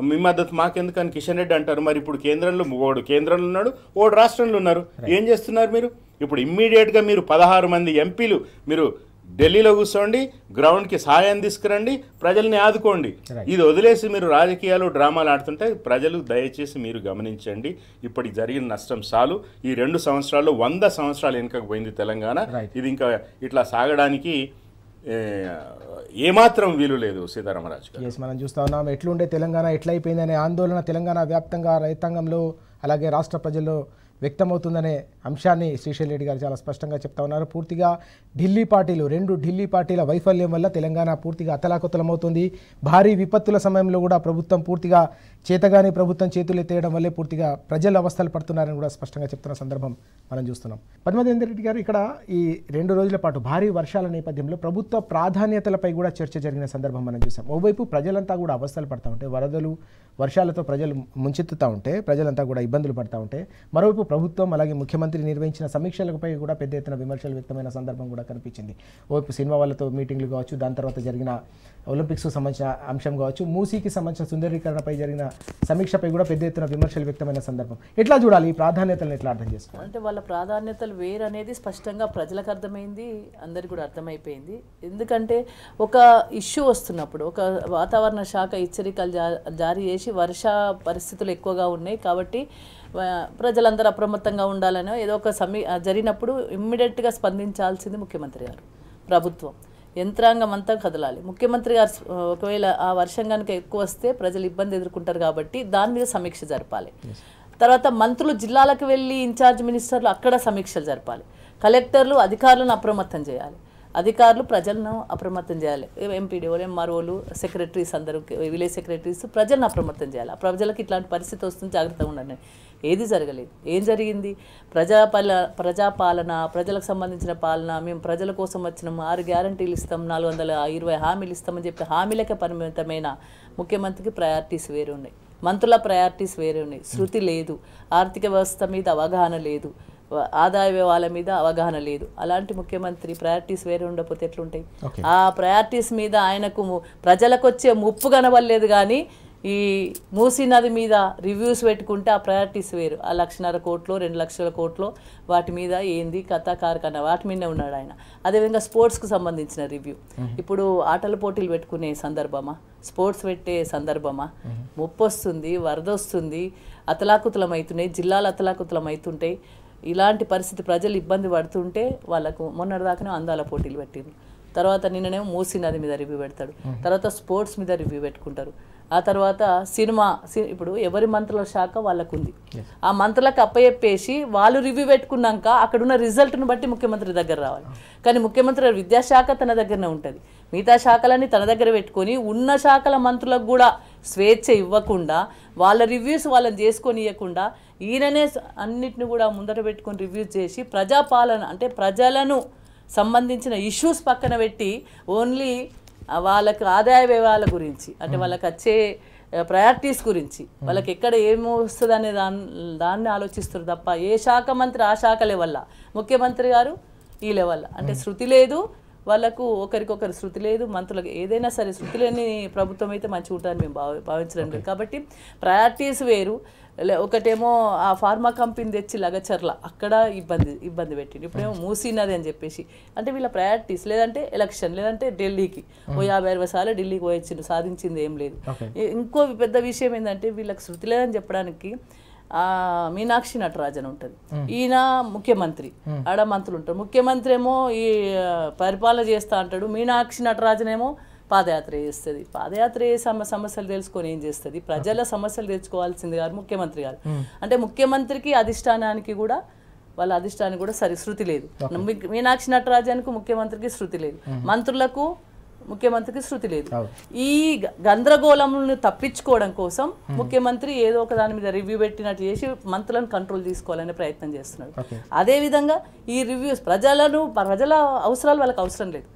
మీ మద్దతు మాకెందుకని కిషన్ రెడ్డి అంటారు. మరి ఇప్పుడు కేంద్రంలో ఓడు కేంద్రంలో ఉన్నాడు, ఓడు రాష్ట్రంలో ఉన్నారు, ఏం చేస్తున్నారు మీరు? ఇప్పుడు ఇమ్మీడియట్గా మీరు 16 మంది ఎంపీలు మీరు ఢిల్లీలో కూర్చోండి, గ్రౌండ్కి సహాయం తీసుకురండి, ప్రజల్ని ఆదుకోండి. ఇది వదిలేసి మీరు రాజకీయాలు డ్రామాలు ఆడుతుంటే ప్రజలు దయచేసి మీరు గమనించండి, ఇప్పటికి జరిగిన నష్టం చాలు. ఈ 2 సంవత్సరాల్లో 100 సంవత్సరాలు వెనుకకు పోయింది తెలంగాణ. ఇది ఇంకా ఇట్లా సాగడానికి ఏమాత్రం వీలు లేదు. సీతారామరాజు గారు, మనం చూస్తా ఉన్నాం ఎట్లుండే తెలంగాణ ఎట్లయిపోయిందనే ఆందోళన తెలంగాణ వ్యాప్తంగా రైతాంగంలో అలాగే రాష్ట్ర ప్రజల్లో వ్యక్తమవుతుందనే అంశాన్ని శ్రీశైల్ రెడ్డి గారు చాలా స్పష్టంగా చెప్తా ఉన్నారు. పూర్తిగా ఢిల్లీ పార్టీలు, 2 ఢిల్లీ పార్టీల వైఫల్యం వల్ల తెలంగాణ పూర్తిగా అతలాకుతలమవుతుంది. భారీ విపత్తుల సమయంలో కూడా ప్రభుత్వం పూర్తిగా చేతగాని ప్రభుత్వం చేతులు ఎత్తేయడం వల్లే పూర్తిగా ప్రజలు అవస్థలు పడుతున్నారని కూడా స్పష్టంగా చెప్తున్న సందర్భం మనం చూస్తున్నాం. పద్మదేవేందర్ రెడ్డి గారు, ఇక్కడ ఈ 2 రోజుల పాటు భారీ వర్షాల నేపథ్యంలో ప్రభుత్వ ప్రాధాన్యతలపై కూడా చర్చ జరిగిన సందర్భం మనం చూసాం. ఓవైపు ప్రజలంతా కూడా అవస్థలు పడుతూ ఉంటే, వరదలు వర్షాలతో ప్రజలు ముంచెత్తుతూ ఉంటే, ప్రజలంతా కూడా ఇబ్బందులు పడుతూ ఉంటే, మరోవైపు ప్రభుత్వం అలాగే ముఖ్యమంత్రి నిర్వహించిన సమీక్షలపై కూడా పెద్ద ఎత్తున విమర్శలు వ్యక్తమైన సందర్భం కూడా కనిపించింది. ఓవైపు సినిమా వాళ్ళతో మీటింగ్లు కావచ్చు, దాని తర్వాత జరిగిన ఒలింపిక్స్కు సంబంధించిన అంశం కావచ్చు, మూసీకి సంబంధించిన సుందరీకరణపై జరిగిన సమీక్షపై కూడా పెద్ద ఎత్తున విమర్శలు వ్యక్తమైన సందర్భం. ఎట్లా చూడాలి ఈ ప్రాధాన్యతలను, ఎట్లా అర్థం చేసుకోవాలి? అంటే వాళ్ళ ప్రాధాన్యతలు వేరు అనేది స్పష్టంగా ప్రజలకు అర్థమైంది, అందరికి కూడా అర్థమైపోయింది. ఎందుకంటే ఒక ఇష్యూ వస్తున్నప్పుడు, ఒక వాతావరణ శాఖ హెచ్చరికలు జారీ చేసి వర్ష పరిస్థితులు ఎక్కువగా ఉన్నాయి కాబట్టి ప్రజలందరూ అప్రమత్తంగా ఉండాలని ఏదో ఒక జరిగినప్పుడు ఇమ్మీడియట్గా స్పందించాల్సింది ముఖ్యమంత్రి గారు, ప్రభుత్వం యంత్రాంగం అంతా కదలాలి. ముఖ్యమంత్రి గారు ఒకవేళ ఆ వర్షం కనుక ఎక్కువ వస్తే ప్రజలు ఇబ్బంది ఎదుర్కొంటారు కాబట్టి దాని మీద సమీక్ష జరపాలి. తర్వాత మంత్రులు జిల్లాలకు వెళ్ళి ఇన్ఛార్జ్ మినిస్టర్లు అక్కడ సమీక్షలు జరపాలి. కలెక్టర్లు అధికారులను అప్రమత్తం చేయాలి, అధికారులు ప్రజలను అప్రమత్తం చేయాలి. ఎంపీడీఓలు, ఎంఆర్ఓలు, సెక్రటరీస్ అందరూ, విలేజ్ సెక్రటరీస్ ప్రజలను అప్రమత్తం చేయాలి. ఆ ప్రజలకు ఇట్లాంటి పరిస్థితి వస్తుంది, జాగ్రత్తగా ఉండండి. ఏది జరగలేదు. ఏం జరిగింది? ప్రజాపాలన, ప్రజలకు సంబంధించిన పాలన, మేము ప్రజల కోసం వచ్చినాము, 6 గ్యారంటీలు ఇస్తాం, 420 హామీలు ఇస్తామని చెప్పి హామీలకే పరిమితమైన ముఖ్యమంత్రికి ప్రయారిటీస్ వేరే ఉన్నాయి, మంత్రుల ప్రయారిటీస్ వేరే ఉన్నాయి. శృతి లేదు, ఆర్థిక వ్యవస్థ మీద అవగాహన లేదు, ఆదాయ వ్యయాల మీద అవగాహన లేదు. అలాంటి ముఖ్యమంత్రి ప్రయారిటీస్ వేరే ఉండకపోతే ఎట్లుంటాయి? ఆ ప్రయారిటీస్ మీద ఆయనకు ప్రజలకు వచ్చే ముప్పు కనవలేదు. కానీ ఈ మూసీ నది మీద రివ్యూస్ పెట్టుకుంటే ఆ ప్రయారిటీస్ వేరు. ఆ 1,50,000 కోట్లు, 2 లక్షల కోట్లు, వాటి మీద ఏంది కథ కార్ఖానా, వాటి మీదనే ఉన్నాడు ఆయన. అదేవిధంగా స్పోర్ట్స్కి సంబంధించిన రివ్యూ, ఇప్పుడు ఆటల పోటీలు పెట్టుకునే సందర్భమా, స్పోర్ట్స్ పెట్టే సందర్భమా? ముప్పు వస్తుంది, వరద వస్తుంది, అతలాకుతలం అవుతున్నాయి, జిల్లాలు అతలాకుతలం అవుతుంటాయి. ఇలాంటి పరిస్థితి ప్రజలు ఇబ్బంది పడుతుంటే వాళ్ళకు మొన్నటిదాకానే అందాల పోటీలు పెట్టిండ్రు, తర్వాత నిన్ననేమో మూసీ నది మీద రివ్యూ పెడతాడు, తర్వాత స్పోర్ట్స్ మీద రివ్యూ పెట్టుకుంటారు. ఆ తర్వాత ఇప్పుడు ఎవరి మంత్రుల శాఖ వాళ్ళకు ఉంది. ఆ మంత్రులకు అప్పచెప్పేసి వాళ్ళు రివ్యూ పెట్టుకున్నాక అక్కడున్న రిజల్ట్ను బట్టి ముఖ్యమంత్రి దగ్గర రావాలి. కానీ ముఖ్యమంత్రి విద్యాశాఖ తన దగ్గరనే ఉంటుంది, మిగతా శాఖలన్నీ తన దగ్గర పెట్టుకొని ఉన్న శాఖల మంత్రులకు కూడా స్వేచ్ఛ ఇవ్వకుండా వాళ్ళ రివ్యూస్ వాళ్ళని చేసుకొని ఇవ్వకుండా ఈయననే అన్నిటిని కూడా ముందట పెట్టుకొని రివ్యూస్ చేసి ప్రజాపాలన అంటే ప్రజలను సంబంధించిన ఇష్యూస్ పక్కన పెట్టి ఓన్లీ వాళ్ళకి ఆదాయ వ్యయాల గురించి అంటే వాళ్ళకి వచ్చే ప్రయారిటీస్ గురించి వాళ్ళకి ఎక్కడ ఏమొస్తుంది అనే దాన్ని ఆలోచిస్తారు తప్ప ఏ శాఖ మంత్రి ఆ శాఖ లెవెల్ల, ముఖ్యమంత్రి గారు ఈ లెవెల్ల. అంటే శృతి లేదు వాళ్ళకు, ఒకరికొకరు శృతి లేదు. మంత్రులకు ఏదైనా సరే శృతి లేని ప్రభుత్వం అయితే మంచిగా ఉంటుందని మేము భావించడం లేదు. కాబట్టి ప్రయారిటీస్ వేరు. ఒకటేమో ఆ ఫార్మా కంపెనీ తెచ్చి లగచర్ల అక్కడ ఇబ్బంది పెట్టింది, ఇప్పుడేమో మూసినది అని చెప్పేసి. అంటే వీళ్ళ ప్రయారిటీస్ లేదంటే ఎలక్షన్, లేదంటే ఢిల్లీకి 50-60 సార్లు ఢిల్లీకి పోయించిండు, సాధించింది ఏం లేదు. ఇంకో పెద్ద విషయం ఏంటంటే వీళ్ళకి శృతి లేదని చెప్పడానికి మీనాక్షి నటరాజన్ ఉంటుంది, ఈయన ముఖ్యమంత్రి, ఆడ మంత్రులు ఉంటారు. ముఖ్యమంత్రి ఏమో ఈ పరిపాలన చేస్తా అంటాడు, మీనాక్షి నటరాజన్ ఏమో పాదయాత్ర చేస్తుంది. పాదయాత్ర సమస్యలు తెలుసుకొని ఏం చేస్తుంది? ప్రజల సమస్యలు తెచ్చుకోవాల్సింది గారు ముఖ్యమంత్రి గారు. అంటే ముఖ్యమంత్రికి అధిష్టానానికి కూడా వాళ్ళ అధిష్టానికి కూడా శృతి లేదు. మీనాక్షి నటరాజన్కు ముఖ్యమంత్రికి శృతి లేదు, మంత్రులకు ముఖ్యమంత్రికి శృతి లేదు. ఈ గందరగోళంను తప్పించుకోవడం కోసం ముఖ్యమంత్రి ఏదో ఒక దాని మీద రివ్యూ పెట్టినట్టు చేసి మంత్రులను కంట్రోల్ తీసుకోవాలనే ప్రయత్నం చేస్తున్నాడు. అదేవిధంగా ఈ రివ్యూస్ ప్రజల అవసరాలు వాళ్ళకి అవసరం లేదు,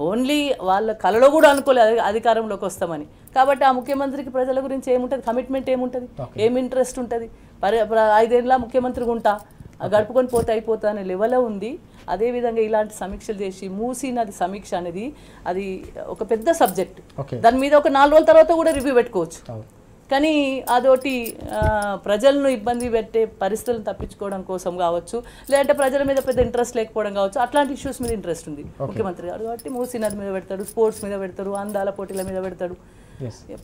ఓన్లీ వాళ్ళ కలలో కూడా అనుకోలేదు అధికారంలోకి వస్తామని. కాబట్టి ఆ ముఖ్యమంత్రికి ప్రజల గురించి ఏముంటుంది, కమిట్మెంట్ ఏముంటుంది, ఏం ఇంట్రెస్ట్ ఉంటుంది? 5 ఏళ్ళ ముఖ్యమంత్రిగా ఉంటా గడుపుకొని పోతే అయిపోతా అనే లెవెల్లో ఉంది. అదేవిధంగా ఇలాంటి సమీక్షలు చేసి మూసినది సమీక్ష అనేది అది ఒక పెద్ద సబ్జెక్ట్. దాని మీద ఒక 4 రోజుల తర్వాత కూడా రివ్యూ పెట్టుకోవచ్చు. కానీ అదొకటి ప్రజలను ఇబ్బంది పెట్టే పరిస్థితులను తప్పించుకోవడం కోసం కావచ్చు, లేదంటే ప్రజల మీద పెద్ద ఇంట్రెస్ట్ లేకపోవడం కావచ్చు, అట్లాంటి ఇష్యూస్ మీద ఇంట్రెస్ట్ ఉంది ముఖ్యమంత్రి గారు. కాబట్టి మూసినది మీద పెడతాడు, స్పోర్ట్స్ మీద పెడతాడు, అందాల పోటీల మీద పెడతాడు.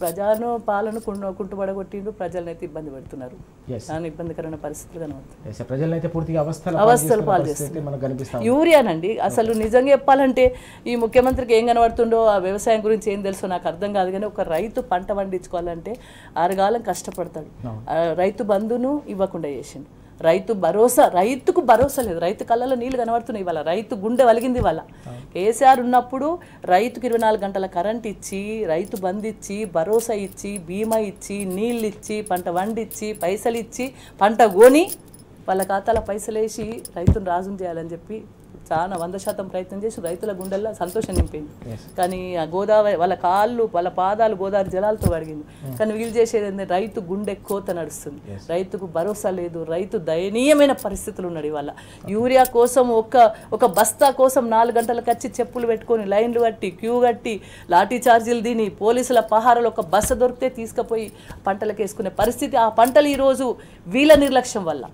ప్రజాను పాలన కుంటుబడగొట్టిండు, ప్రజలనైతే ఇబ్బంది పెడుతున్నారు, ఇబ్బందికరమైన పరిస్థితులు కనబడుతుంది. అవస్థలు పాలు చేస్తున్నారు. యూరియానండి అసలు నిజంగా చెప్పాలంటే ఈ ముఖ్యమంత్రికి ఏం కనబడుతుండో, ఆ వ్యవసాయం గురించి ఏం తెలుసో నాకు అర్థం కాదు. కానీ ఒక రైతు పంట పండించుకోవాలంటే 6 కాలం కష్టపడతాడు. రైతు బంధును ఇవ్వకుండా చేసిండు. రైతుకు భరోసా లేదు, రైతు కళ్ళలో నీళ్ళు కనబడుతున్నాయి. ఇవాళ రైతు గుండె వలిగింది. ఇవాళ కేసీఆర్ ఉన్నప్పుడు రైతుకు 24 గంటల కరెంట్ ఇచ్చి, రైతు బంధు ఇచ్చి, భరోసా ఇచ్చి, బీమా ఇచ్చి, నీళ్ళు ఇచ్చి, పంట వండిచ్చి, పైసలు ఇచ్చి, పంట కొని వాళ్ళ ఖాతాలో పైసలు వేసి రైతును రాజును చేయాలని చెప్పి చాలా 100% ప్రయత్నం చేసి రైతుల గుండెల్లో సంతోషం నింపింది. కానీ ఆ గోదావరి వాళ్ళ కాళ్ళు వాళ్ళ పాదాలు గోదావరి జలాలతో కడిగింది. కానీ వీళ్ళు చేసేది ఏంటంటే రైతు గుండె కోత నడుస్తుంది, రైతుకు భరోసా లేదు, రైతు దయనీయమైన పరిస్థితులు ఉన్నాడు. ఇవాళ యూరియా కోసం ఒక బస్తా కోసం 4 గంటలకు వచ్చి చెప్పులు పెట్టుకొని లైన్లు కట్టి క్యూ కట్టి లాఠీ ఛార్జీలు దీని పోలీసుల పహారాలు ఒక బస్సు దొరికితే తీసుకుపోయి పంటలకు వేసుకునే పరిస్థితి. ఆ పంటలు ఈరోజు వీళ్ళ నిర్లక్ష్యం వల్ల,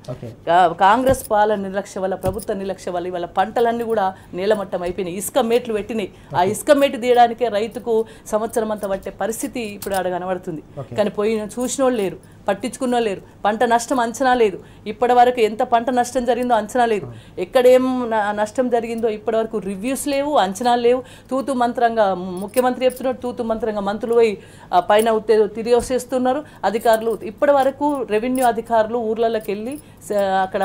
కాంగ్రెస్ పాలన నిర్లక్ష్యం వల్ల, ప్రభుత్వ నిర్లక్ష్యం వల్ల ఇవాళ పంటలన్నీ కూడా నేలమట్టం అయిపోయినాయి. ఇసుక మేట్లు పెట్టినాయి. ఆ ఇసుక మేటు తీయడానికే రైతుకు సంవత్సరం అంతా పట్టే పరిస్థితి ఇప్పుడు ఆడ కనబడుతుంది. కానీ చూసిన వాళ్ళు లేరు, పట్టించుకున్న లేరు, పంట నష్టం అంచనా లేదు. ఇప్పటి వరకు ఎంత పంట నష్టం జరిగిందో అంచనా లేదు, ఎక్కడేం నష్టం జరిగిందో ఇప్పటి వరకు రివ్యూస్ లేవు, అంచనాలు లేవు. తూతు మంత్రంగా ముఖ్యమంత్రి చెప్తున్నారు, తూతు మంత్రంగా మంత్రులు పోయి పైన తిరిగి వచ్చేస్తున్నారు. అధికారులు ఇప్పటి వరకు రెవెన్యూ అధికారులు ఊర్లలోకి వెళ్ళి అక్కడ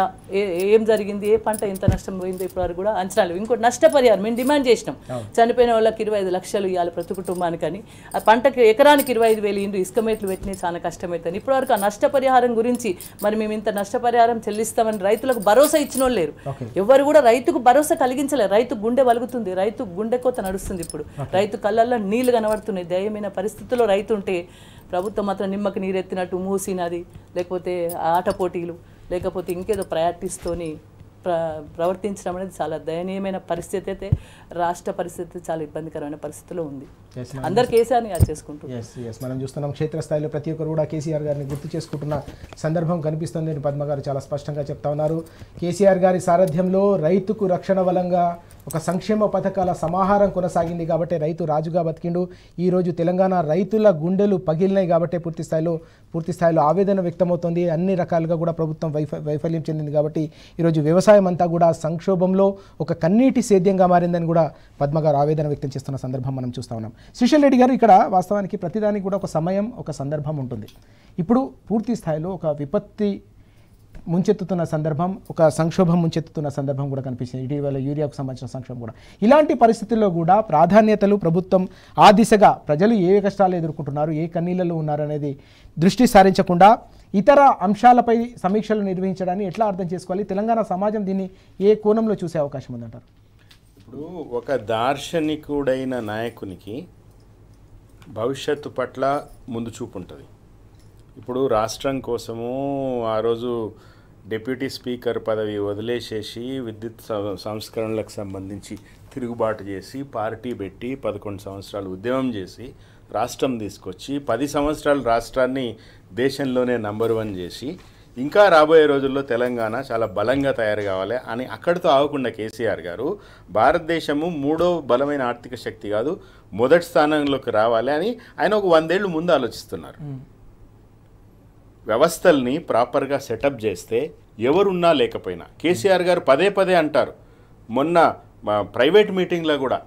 ఏం జరిగింది, ఏ పంట ఎంత నష్టం పోయిందో ఇప్పటి వరకు కూడా అంచనా లేవు. ఇంకోటి నష్టపరిహారం మేము డిమాండ్ చేసినాం, చనిపోయిన వాళ్ళకి 25 లక్షలు ఇవ్వాలి ప్రతి కుటుంబానికని. ఆ పంటకి ఎకరానికి 25,000 ఇండ్లు ఇసుక మేట్లు పెట్టినాయి, చాలా కష్టమవుతుంది. ఇప్పటివరకు ఆ నష్టపరిహారం గురించి మరి మేము ఇంత నష్టపరిహారం చెల్లిస్తామని రైతులకు భరోసా ఇచ్చిన వాళ్ళు లేరు. ఎవరు కూడా రైతుకు భరోసా కలిగించలేరు. రైతు గుండె వలుగుతుంది, రైతు గుండె కోత నడుస్తుంది. ఇప్పుడు రైతు కళ్ళల్లో నీళ్లు కనబడుతున్నాయి. దయమైన పరిస్థితుల్లో రైతు ఉంటే ప్రభుత్వం మాత్రం నిమ్మకి నీరెత్తినట్టు మూసినది, లేకపోతే ఆట పోటీలు, లేకపోతే ఇంకేదో ప్రయారిటీస్తోని ప్రవర్తించడం అనేది చాలా దయనీయమైన పరిస్థితి. అయితే రాష్ట్ర పరిస్థితి చాలా ఇబ్బందికరమైన పరిస్థితిలో ఉంది. అందరు కేసీఆర్ని యాడ్ చేసుకుంటున్నారు. మనం చూస్తున్నాం క్షేత్రస్థాయిలో ప్రతి ఒక్కరు కూడా కేసీఆర్ గారిని గుర్తు చేసుకుంటున్న సందర్భం కనిపిస్తుంది అని పద్మ గారు చాలా స్పష్టంగా చెప్తా ఉన్నారు. కేసీఆర్ గారి సారథ్యంలో రైతుకు రక్షణ బలంగా ఒక సంక్షేమ పథకాల సమాహారం కొనసాగింది కాబట్టి రైతు రాజుగా బతికిండు. ఈరోజు తెలంగాణ రైతుల గుండెలు పగిలినాయి కాబట్టి పూర్తి స్థాయిలో పూర్తి స్థాయిలో ఆవేదన వ్యక్తమవుతోంది. అన్ని రకాలుగా కూడా ప్రభుత్వం వైఫల్యం చెందింది కాబట్టి ఈరోజు వ్యవసాయం అంతా కూడా సంక్షోభంలో ఒక కన్నీటి సేద్యంగా మారిందని కూడా పద్మ గారు ఆవేదన వ్యక్తం చేస్తున్న సందర్భం మనం చూస్తూ ఉన్నాం. శ్రీశైల్ రెడ్డి గారు, ఇక్కడ వాస్తవానికి ప్రతిదానికి కూడా ఒక సమయం, ఒక సందర్భం ఉంటుంది. ఇప్పుడు పూర్తి స్థాయిలో ఒక విపత్తి ముంచెత్తుతున్న సందర్భం, ఒక సంక్షోభం ముంచెత్తుతున్న సందర్భం కూడా కనిపిస్తుంది. ఇటీవల యూరియాకు సంబంధించిన సంక్షోభం కూడా. ఇలాంటి పరిస్థితుల్లో కూడా ప్రాధాన్యతలు ప్రభుత్వం ఆ దిశగా ప్రజలు ఏ కష్టాలు ఎదుర్కొంటున్నారు, ఏ కన్నీళ్ళలో ఉన్నారనేది దృష్టి సారించకుండా ఇతర అంశాలపై సమీక్షలు నిర్వహించడాన్ని ఎట్లా అర్థం చేసుకోవాలి? తెలంగాణ సమాజం దీన్ని ఏ కోణంలో చూసే అవకాశం ఉందంటారు? ఇప్పుడు ఒక దార్శనికుడైన నాయకునికి భవిష్యత్తు పట్ల ముందు చూపు ఉంటుంది. ఇప్పుడు రాష్ట్రం కోసము ఆ రోజు డిప్యూటీ స్పీకర్ పదవి వదిలేసేసి విద్యుత్ సంస్కరణలకు సంబంధించి తిరుగుబాటు చేసి పార్టీ పెట్టి 11 సంవత్సరాలు ఉద్యమం చేసి రాష్ట్రం తీసుకొచ్చి 10 సంవత్సరాలు రాష్ట్రాన్ని దేశంలోనే నంబర్ 1 చేసి ఇంకా రాబోయే రోజుల్లో తెలంగాణ చాలా బలంగా తయారు కావాలి అని అక్కడితో ఆగకుండా కేసీఆర్ గారు భారతదేశము 3వ బలమైన ఆర్థిక శక్తి కాదు, మొదటి స్థానంలోకి రావాలి అని ఆయన ఒక 100 ఏళ్ళు ముందు ఆలోచిస్తున్నారు. వ్యవస్థల్ని ప్రాపర్గా సెటప్ చేస్తే ఎవరున్నా లేకపోయినా కేసీఆర్ గారు పదే పదే అంటారు. మొన్న ప్రైవేట్ మీటింగ్లో కూడా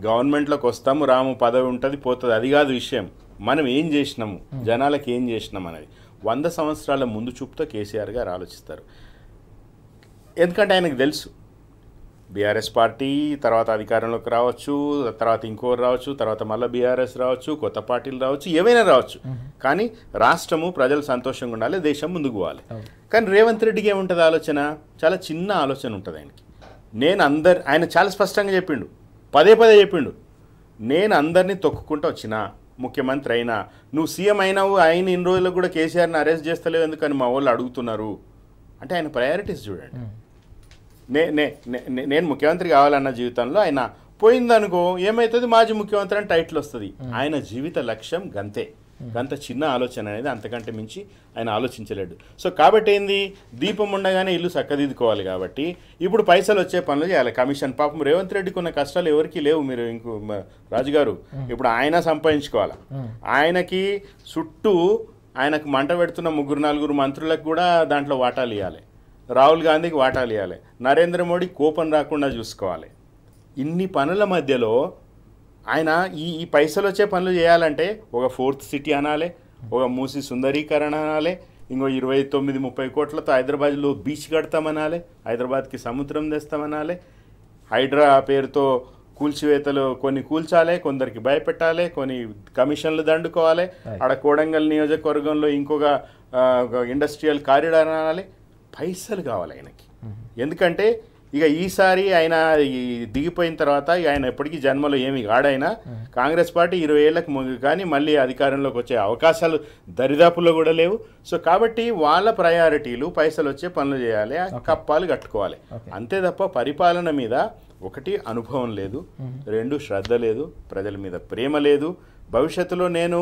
గవర్నమెంట్లోకి వస్తాము, రాము, పదవి ఉంటుంది, పోతుంది, అది కాదు విషయం, మనం ఏం చేసినాము, జనాలకు ఏం చేసినాం అనేది 100 సంవత్సరాల ముందు చూపుతో కేసీఆర్ గారు ఆలోచిస్తారు. ఎందుకంటే ఆయనకు తెలుసు బీఆర్ఎస్ పార్టీ తర్వాత అధికారంలోకి రావచ్చు, తర్వాత ఇంకోరు రావచ్చు, తర్వాత మళ్ళీ బీఆర్ఎస్ రావచ్చు, కొత్త పార్టీలు రావచ్చు, ఏవైనా రావచ్చు, కానీ రాష్ట్రము ప్రజలు సంతోషంగా ఉండాలి, దేశం ముందుకు పోవాలి. కానీ రేవంత్ రెడ్డికి ఏముంటుంది ఆలోచన? చాలా చిన్న ఆలోచన ఉంటుంది ఆయనకి. ఆయన చాలా స్పష్టంగా చెప్పిండు, పదే పదే చెప్పిండు, నేను అందరినీ తొక్కుకుంటూ వచ్చినా, ముఖ్యమంత్రి అయినా, నువ్వు సీఎం అయినావు, ఆయన ఇన్ని రోజులకు కూడా కేసీఆర్ని అరెస్ట్ చేస్తలేవు ఎందుకని మా వాళ్ళు అడుగుతున్నారు అంటే ఆయన ప్రయారిటీస్ చూడండి. నేను ముఖ్యమంత్రి కావాలన్న జీవితంలో ఆయన పోయిందనుకో ఏమవుతుంది, మాజీ ముఖ్యమంత్రి అని టైటిల్ వస్తుంది. ఆయన జీవిత లక్ష్యం గంత చిన్న ఆలోచన అనేది, అంతకంటే మించి ఆయన ఆలోచించలేడు. సో కాబట్టి ఏంది, దీపం ఉండగానే ఇల్లు చక్కదిద్దుకోవాలి. కాబట్టి ఇప్పుడు పైసలు వచ్చే పనులు చేయాలి. కమిషన్ పాపం రేవంత్ రెడ్డికి ఉన్న కష్టాలు ఎవరికి లేవు. మీరు రాజుగారు ఇప్పుడు ఆయన సంపాదించుకోవాలి. ఆయనకి చుట్టూ ఆయనకు మంట పెడుతున్న 3-4 మంత్రులకు కూడా దాంట్లో వాటాలు ఇవ్వాలి, రాహుల్ గాంధీకి వాటాలు ఇవ్వాలి, నరేంద్ర మోడీ కోపం రాకుండా చూసుకోవాలి. ఇన్ని పనుల మధ్యలో ఆయన ఈ పైసలు వచ్చే పనులు చేయాలంటే ఒక 4th సిటీ అనాలి, ఒక మూసి సుందరీకరణ అనాలి, ఇంకో 29-30 కోట్లతో హైదరాబాద్లో బీచ్ కడతామనాలి, హైదరాబాద్కి సముద్రం తెస్తామనాలి, హైడ్రా పేరుతో కూల్చివేతలు కొన్ని కూల్చాలి, కొందరికి భయపెట్టాలి, కొన్ని కమిషన్లు దండుకోవాలి, ఆడ కోడంగల్ నియోజకవర్గంలో ఇంకొక ఇండస్ట్రియల్ కారిడార్ అనాలి. పైసలు కావాలి ఆయనకి. ఎందుకంటే ఇక ఈసారి ఆయన దిగిపోయిన తర్వాత ఆయన ఎప్పటికీ జన్మలో ఏమి కాడైనా కాంగ్రెస్ పార్టీ 20 ఏళ్లకు కానీ మళ్ళీ అధికారంలోకి వచ్చే అవకాశాలు దరిదాపుల్లో కూడా లేవు. సో కాబట్టి వాళ్ళ ప్రయారిటీలు పైసలు వచ్చే పనులు చేయాలి, కప్పాలు కట్టుకోవాలి, అంతే తప్ప పరిపాలన మీద 1 అనుభవం లేదు, 2 శ్రద్ధ లేదు, ప్రజల మీద ప్రేమ లేదు. భవిష్యత్తులో నేను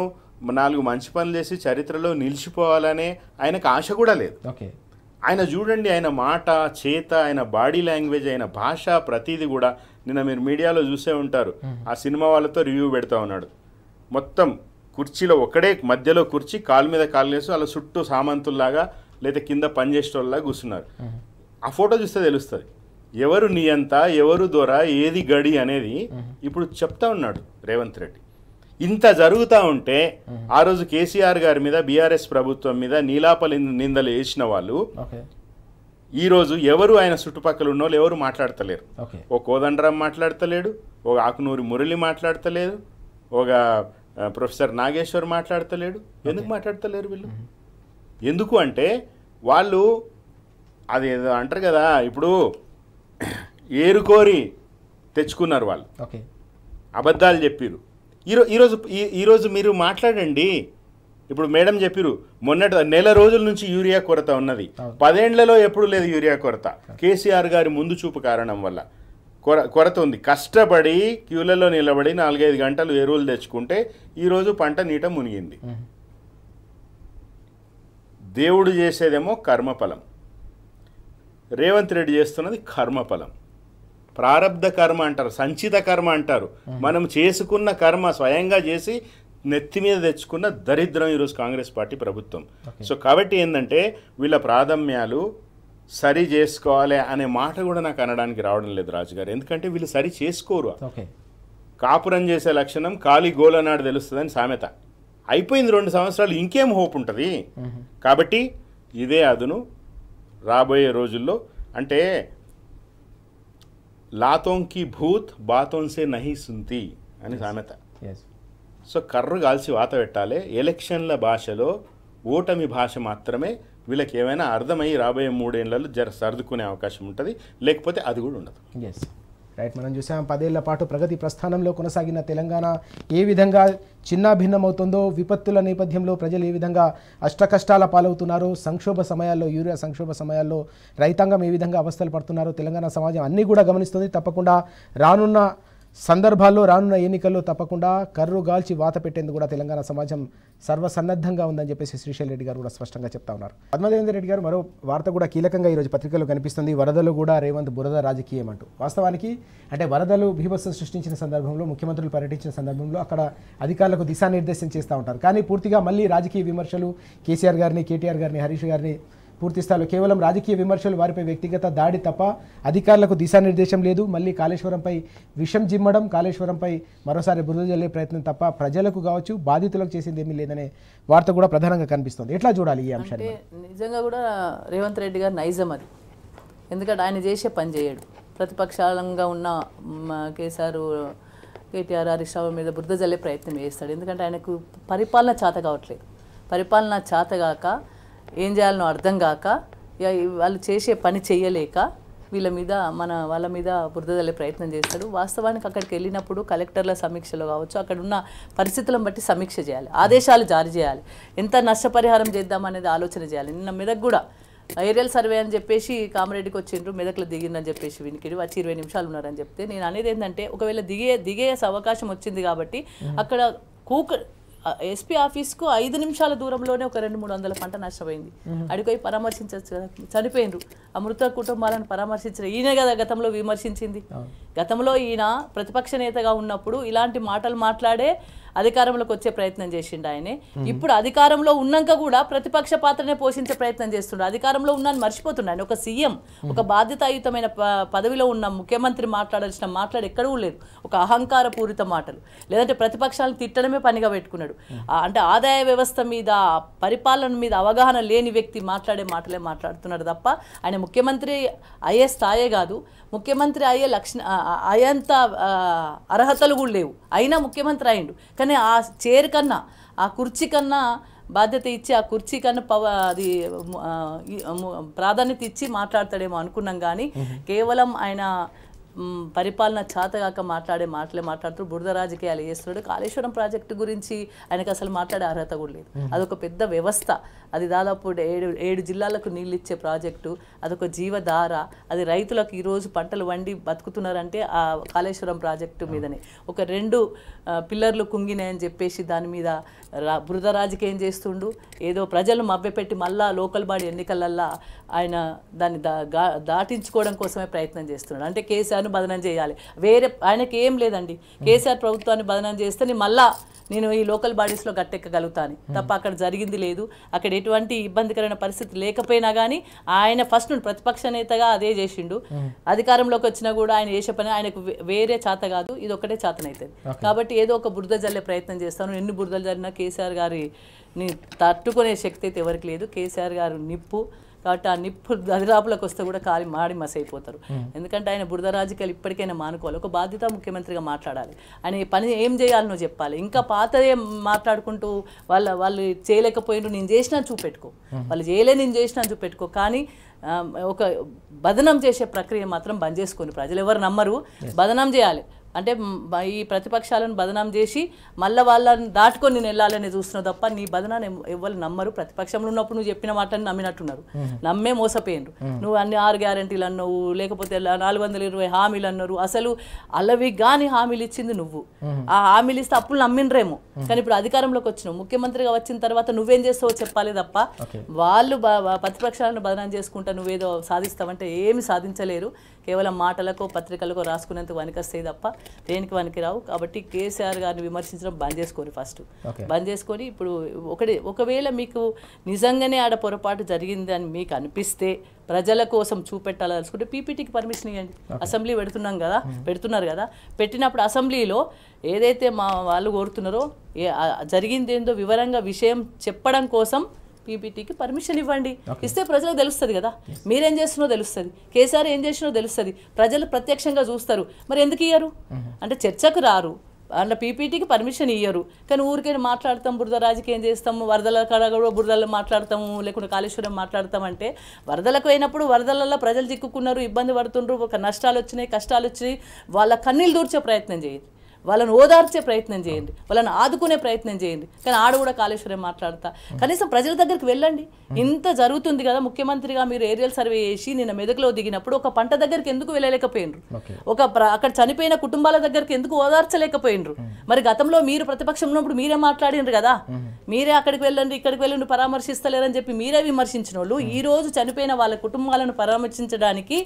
4 మంచి పనులు చేసి చరిత్రలో నిలిచిపోవాలనే ఆయనకు ఆశ కూడా లేదు. ఆయన చూడండి, ఆయన మాట, చేత, ఆయన బాడీ లాంగ్వేజ్, ఆయన భాష, ప్రతిదీ కూడా నిన్న మీరు మీడియాలో చూసే ఉంటారు. ఆ సినిమా వాళ్ళతో రివ్యూ పెడతా ఉన్నాడు. మొత్తం కుర్చీలో ఒకడే మధ్యలో కుర్చీ, కాలు మీద కాలు వేసి వాళ్ళ చుట్టూ సామంతుల్లాగా లేదా కింద పనిచేసేటోళ్ళలాగా కూర్చున్నారు. ఆ ఫోటో చూస్తే తెలుస్తుంది ఎవరు నియంత, ఎవరు దొర, ఏది గడి అనేది ఇప్పుడు చెప్తా ఉన్నాడు రేవంత్ రెడ్డి. ఇంత జరుగుతూ ఉంటే ఆ రోజు కేసీఆర్ గారి మీద, బీఆర్ఎస్ ప్రభుత్వం మీద నీలాపలి నిందలు వేసిన వాళ్ళు ఈరోజు ఎవరు ఆయన చుట్టుపక్కల ఉన్న వాళ్ళు ఎవరు మాట్లాడతలేరు. ఓ కోదండరాం మాట్లాడతలేడు, ఒక ఆకునూరి మురళి మాట్లాడతలేదు, ఒక ప్రొఫెసర్ నాగేశ్వర్ మాట్లాడతలేడు. ఎందుకు మాట్లాడతలేరు వీళ్ళు? ఎందుకు అంటే వాళ్ళు అది ఏదో అంటారు కదా, ఇప్పుడు ఏరుకోరి తెచ్చుకున్నారు వాళ్ళు, అబద్ధాలు చెప్పిరు. ఈరోజు మీరు మాట్లాడండి. ఇప్పుడు మేడం చెప్పిరు మొన్నటి నెల రోజుల నుంచి యూరియా కొరత ఉన్నది, 10 ఏళ్లలో ఎప్పుడు లేదు యూరియా కొరత. కేసీఆర్ గారి ముందు చూపు కారణం వల్ల కొరత ఉంది. కష్టపడి క్యూలలో నిలబడి 4-5 గంటలు ఎరువులు తెచ్చుకుంటే ఈరోజు పంట నీట మునిగింది. దేవుడు చేసేదేమో కర్మఫలం, రేవంత్ రెడ్డి చేస్తున్నది కర్మఫలం. ప్రారబ్ధ కర్మ అంటారు, సంచిత కర్మ అంటారు. మనం చేసుకున్న కర్మ స్వయంగా చేసి నెత్తి మీద తెచ్చుకున్న దరిద్రం ఈరోజు కాంగ్రెస్ పార్టీ ప్రభుత్వం. సో కాబట్టి ఏంటంటే వీళ్ళ ప్రాధాన్యాలు సరి చేసుకోవాలి అనే మాట కూడా నాకు అనడానికి రావడం లేదు రాజుగారు. ఎందుకంటే వీళ్ళు సరి చేసుకోరు. కాపురం చేసే లక్షణం ఖాళీ గోలనాడు తెలుస్తుందని సామెత. అయిపోయింది 2 సంవత్సరాలు, ఇంకేం హోప్ ఉంటుంది. కాబట్టి ఇదే అదును రాబోయే రోజుల్లో. అంటే లాతోంకి భూత్ బాతోన్సే నహి సుంతి అని సామెత. సో కర్రు కాల్చి వాత పెట్టాలి. ఎలక్షన్ల భాషలో ఓటమి భాష మాత్రమే వీళ్ళకి ఏమైనా అర్థమయ్యి రాబోయే 3 ఏళ్లలో సర్దుకునే అవకాశం ఉంటుంది, లేకపోతే అది కూడా ఉండదు. రైట్, మనం చూసాం 10 ఏళ్ల పాటు ప్రగతి ప్రస్థానంలో కొనసాగిన తెలంగాణ ఏ విధంగా చిన్నాభిన్నమవుతుందో, విపత్తుల నేపథ్యంలో ప్రజలు ఏ విధంగా అష్టకష్టాల పాలవుతున్నారో, సంక్షోభ సమయాల్లో యూరియా సంక్షోభ సమయాల్లో రైతాంగం ఏ విధంగా అవస్థలు పడుతున్నారో తెలంగాణ సమాజం అన్నీ కూడా గమనిస్తుంది. తప్పకుండా రానున్న సందర్భాల్లో, రానున్న ఎన్నికల్లో తప్పకుండా కర్రు గాల్చి వాత పెట్టేందుకు కూడా తెలంగాణ సమాజం సర్వసన్నద్ధంగా ఉందని చెప్పేసి శ్రీశైల్ రెడ్డి గారు కూడా స్పష్టంగా చెప్తా ఉన్నారు. పద్మదేవేందర్ రెడ్డి గారు మరో వార్త కూడా కీలకంగా ఈరోజు పత్రికల్లో కనిపిస్తుంది. వరదలు కూడా రేవంత్ బురద రాజకీయం అంటూ. వాస్తవానికి అంటే వరదలు బీభత్సం సృష్టించిన సందర్భంలో, ముఖ్యమంత్రులు పర్యటించిన సందర్భంలో అక్కడ అధికారులకు దిశానిర్దేశం చేస్తూ ఉంటారు. కానీ పూర్తిగా మళ్ళీ రాజకీయ విమర్శలు, కేసీఆర్ గారిని, కేటీఆర్ గారిని, హరీష్ గారిని పూర్తి స్థాయిలో కేవలం రాజకీయ విమర్శలు, వారిపై వ్యక్తిగత దాడి తప్ప అధికారులకు దిశానిర్దేశం లేదు. మళ్ళీ కాళేశ్వరంపై విషం జిమ్మడం, కాళేశ్వరంపై మరోసారి బురద జల్లే ప్రయత్నం తప్ప ప్రజలకు కావచ్చు బాధితులకు చేసింది ఏమీ లేదనే వార్త కూడా ప్రధానంగా కనిపిస్తుంది. ఎట్లా చూడాలి ఈ అంశాన్ని? నిజంగా కూడా రేవంత్ రెడ్డి గారు నైజం అది. ఎందుకంటే ఆయన చేసే పని చేయడు. ప్రతిపక్షాలంగా ఉన్న కేసీఆర్, కేటీఆర్, హరీష్ రావు మీద బురద జల్లే ప్రయత్నం చేస్తాడు. ఎందుకంటే ఆయనకు పరిపాలన చేత కావట్లేదు. పరిపాలన చేతగాక ఏం చేయాలనో అర్థం కాక, వాళ్ళు చేసే పని చెయ్యలేక వాళ్ళ మీద బురద జల్లే ప్రయత్నం చేస్తాడు. వాస్తవానికి అక్కడికి వెళ్ళినప్పుడు కలెక్టర్ల సమీక్షలో కావచ్చు, అక్కడ ఉన్న పరిస్థితులను బట్టి సమీక్ష చేయాలి, ఆదేశాలు జారీ చేయాలి, ఎంత నష్టపరిహారం చేద్దామనేది ఆలోచన చేయాలి. నిన్న మెదక్ కూడా ఏరియల్ సర్వే అని చెప్పేసి కామారెడ్డికి వచ్చిండ్రు, మెదక్లో దిగిందని చెప్పేసి వినికిడి వచ్చి 20 నిమిషాలు ఉన్నారని చెప్తే, నేను అనేది ఏంటంటే ఒకవేళ దిగే అవకాశం వచ్చింది కాబట్టి అక్కడ ఎస్పీ ఆఫీస్కు 5 నిమిషాల దూరంలోనే ఒక 200-300 పంట నష్టపోయింది. అడిగిపోయి పరామర్శించవచ్చు కదా, చనిపోయినరు. ఆ మృత కుటుంబాలను పరామర్శించారు. ఈయనే కదా గతంలో విమర్శించింది. గతంలో ఈయన ప్రతిపక్ష నేతగా ఉన్నప్పుడు ఇలాంటి మాటలు మాట్లాడే అధికారంలోకి వచ్చే ప్రయత్నం చేసిండు ఆయనే. ఇప్పుడు అధికారంలో ఉన్నాక కూడా ప్రతిపక్ష పాత్రనే పోషించే ప్రయత్నం చేస్తుండే. అధికారంలో ఉన్నాను మర్చిపోతుండే. ఆయన ఒక సీఎం, ఒక బాధ్యతాయుతమైన పదవిలో ఉన్న ముఖ్యమంత్రి మాట్లాడాల్సిన మాట్లాడు ఎక్కడూ లేదు. ఒక అహంకార పూరిత మాటలు, లేదంటే ప్రతిపక్షాలను తిట్టడమే పనిగా పెట్టుకున్నాడు. అంటే ఆదాయ వ్యవస్థ మీద, పరిపాలన మీద అవగాహన లేని వ్యక్తి మాట్లాడే మాటలే మాట్లాడుతున్నాడు తప్ప ఆయన ముఖ్యమంత్రి అయ్యే స్థాయే కాదు, ముఖ్యమంత్రి అయ్యేంత అర్హతలు కూడా లేవు. అయినా ముఖ్యమంత్రి అయ్యిండు. కానీ ఆ చైర్ కన్నా, ఆ కుర్చీ కన్నా బాధ్యత ఇచ్చి, ఆ కుర్చీ కన్నా అది ప్రాధాన్యత ఇచ్చి మాట్లాడతాడేమో అనుకున్నాం. కానీ కేవలం ఆయన పరిపాలన చేతగాక మాట్లాడే మాటలే మాట్లాడుతూ బురద రాజకీయాలు చేస్తున్నాడు. కాళేశ్వరం ప్రాజెక్టు గురించి ఆయనకు అసలు మాట్లాడే అర్హత కూడా లేదు. అదొక పెద్ద వ్యవస్థ. అది దాదాపు 7 జిల్లాలకు నీళ్ళు ఇచ్చే ప్రాజెక్టు. అదొక జీవధార. అది రైతులకు ఈరోజు పంటలు వండి బతుకుతున్నారంటే ఆ కాళేశ్వరం ప్రాజెక్టు మీదనే. ఒక 2 పిల్లర్లు కుంగినాయని చెప్పేసి దాని మీద బురద రాజకీయం చేస్తుండు. ఏదో ప్రజలు మభ్యపెట్టి మళ్ళా లోకల్ బాడీ ఎన్నికలల్లా ఆయన దాన్ని దాటించుకోవడం కోసమే ప్రయత్నం చేస్తున్నాడు. అంటే కేసీఆర్ను బదనం చేయాలి, వేరే ఆయనకి ఏం లేదండి. కేసీఆర్ ప్రభుత్వాన్ని బదనం చేస్తే మళ్ళా నేను ఈ లోకల్ బాడీస్లో గట్టెక్కగలుగుతాను తప్ప అక్కడ జరిగింది లేదు. అక్కడ ఎటువంటి ఇబ్బందికరమైన పరిస్థితి లేకపోయినా కానీ ఆయన ఫస్ట్ నుండి ప్రతిపక్ష నేతగా అదే చేసిండు. అధికారంలోకి వచ్చినా కూడా ఆయన చేసే పని ఆయనకు వేరే చేత కాదు, ఇది ఒకటే చేతనవుతుంది. కాబట్టి ఏదో ఒక బురద జల్లే ప్రయత్నం చేస్తాను. ఎన్ని బురదలు జరిగినా కేసీఆర్ గారిని తట్టుకునే శక్తి అయితే ఎవరికి లేదు. కేసీఆర్ గారు నిప్పు కాబట్టి ఆ నిప్పు దరిదాపులకు వస్తే కూడా కాలి మాడి మసైపోతారు. ఎందుకంటే ఆయన బురద రాజకీయాలు ఇప్పటికైనా మానుకోవాలి. ఒక బాధ్యత ముఖ్యమంత్రిగా మాట్లాడాలి. ఆయన పని ఏం చేయాలనో చెప్పాలి. ఇంకా పాతదే మాట్లాడుకుంటూ వాళ్ళు చేయలేకపోయినా నేను చేసినా చూపెట్టుకో, వాళ్ళు చేయలే నేను చేసినా చూపెట్టుకో. కానీ ఒక బదనం చేసే ప్రక్రియ మాత్రం బంద్ చేసుకొని ప్రజలు ఎవరు నమ్మరు. బదనం చేయాలి అంటే ఈ ప్రతిపక్షాలను బదనాం చేసి మళ్ళీ వాళ్ళని దాటుకొని నేను వెళ్ళాలని చూస్తున్నావు తప్ప నీ బదనాన్ని ఎవరు నమ్మరు. ప్రతిపక్షంలో ఉన్నప్పుడు నువ్వు చెప్పిన మాటని నమ్మినట్టున్నారు, నమ్మే మోసపోయినరు. నువ్వు అన్ని 6 గ్యారెంటీలు అన్నావు, లేకపోతే 420 హామీలు అన్నారు. అసలు అలవి కానీ హామీలు ఇచ్చింది నువ్వు. ఆ హామీలు ఇస్తే అప్పులు నమ్మినరేమో. కానీ ఇప్పుడు అధికారంలోకి వచ్చినావు, ముఖ్యమంత్రిగా వచ్చిన తర్వాత నువ్వేం చేస్తావో చెప్పాలి తప్ప వాళ్ళు ప్రతిపక్షాలను బదనాం చేసుకుంటా నువ్వేదో సాధిస్తావంటే ఏమి సాధించలేరు. కేవలం మాటలకో పత్రికలకో రాసుకునేందుకు వనికొస్తాయి తప్ప దేనికి వనికి రావు. కాబట్టి కేసీఆర్ గారిని విమర్శించడం బంద్ చేసుకొని ఫస్ట్ బంద్ చేసుకొని ఇప్పుడు ఒకవేళ మీకు నిజంగానే ఆడ పొరపాటు జరిగింది అని మీకు అనిపిస్తే ప్రజల కోసం చూపెట్టాలనుకుంటే పీపీటీకి పర్మిషన్ ఇవ్వండి. అసెంబ్లీ పెడుతున్నారు కదా, పెట్టినప్పుడు అసెంబ్లీలో ఏదైతే మా వాళ్ళు కోరుతున్నారో జరిగిందేందో వివరంగా విషయం చెప్పడం కోసం పీపీటీకి పర్మిషన్ ఇవ్వండి. ఇస్తే ప్రజలకు తెలుస్తుంది కదా, మీరేం చేస్తున్నారో తెలుస్తుంది, కేసీఆర్ ఏం చేసినారో తెలుస్తుంది, ప్రజలు ప్రత్యక్షంగా చూస్తారు. మరి ఎందుకు ఇయ్యరు అంటే చర్చకు రారు, అందులో పీపీటీకి పర్మిషన్ ఇయ్యరు. కానీ ఊరికే మాట్లాడతాం, బురద రాజకీయం చేస్తాము, వరదల కాడ కూడా బురదల్లో మాట్లాడతాము, లేకుంటే కాళేశ్వరం మాట్లాడతామంటే వరదలకు అయినప్పుడు వరదలలో ప్రజలు చిక్కుకున్నారు, ఇబ్బంది పడుతుండ్రు, ఒక నష్టాలు వచ్చినాయి, కష్టాలు వచ్చినాయి, వాళ్ళ కన్నీళ్ళు దూర్చే ప్రయత్నం చేయండి, వాళ్ళని ఓదార్చే ప్రయత్నం చేయండి, వాళ్ళని ఆదుకునే ప్రయత్నం చేయండి. కానీ ఆడ కూడా కాళేశ్వరం మాట్లాడతా, కనీసం ప్రజల దగ్గరికి వెళ్ళండి. ఇంత జరుగుతుంది కదా, ముఖ్యమంత్రిగా మీరు ఏరియల్ సర్వే చేసి నిన్న మెదక్లో దిగినప్పుడు ఒక పంట దగ్గరికి ఎందుకు వెళ్ళలేకపోయినరు, అక్కడ చనిపోయిన కుటుంబాల దగ్గరికి ఎందుకు ఓదార్చలేకపోయినరు? మరి గతంలో మీరు ప్రతిపక్షం ఉన్నప్పుడు మీరే మాట్లాడినరు కదా, మీరే అక్కడికి వెళ్ళండి ఇక్కడికి వెళ్ళండి పరామర్శిస్తలేరని చెప్పి మీరే విమర్శించిన వాళ్ళు ఈ రోజు చనిపోయిన వాళ్ళ కుటుంబాలను పరామర్శించడానికి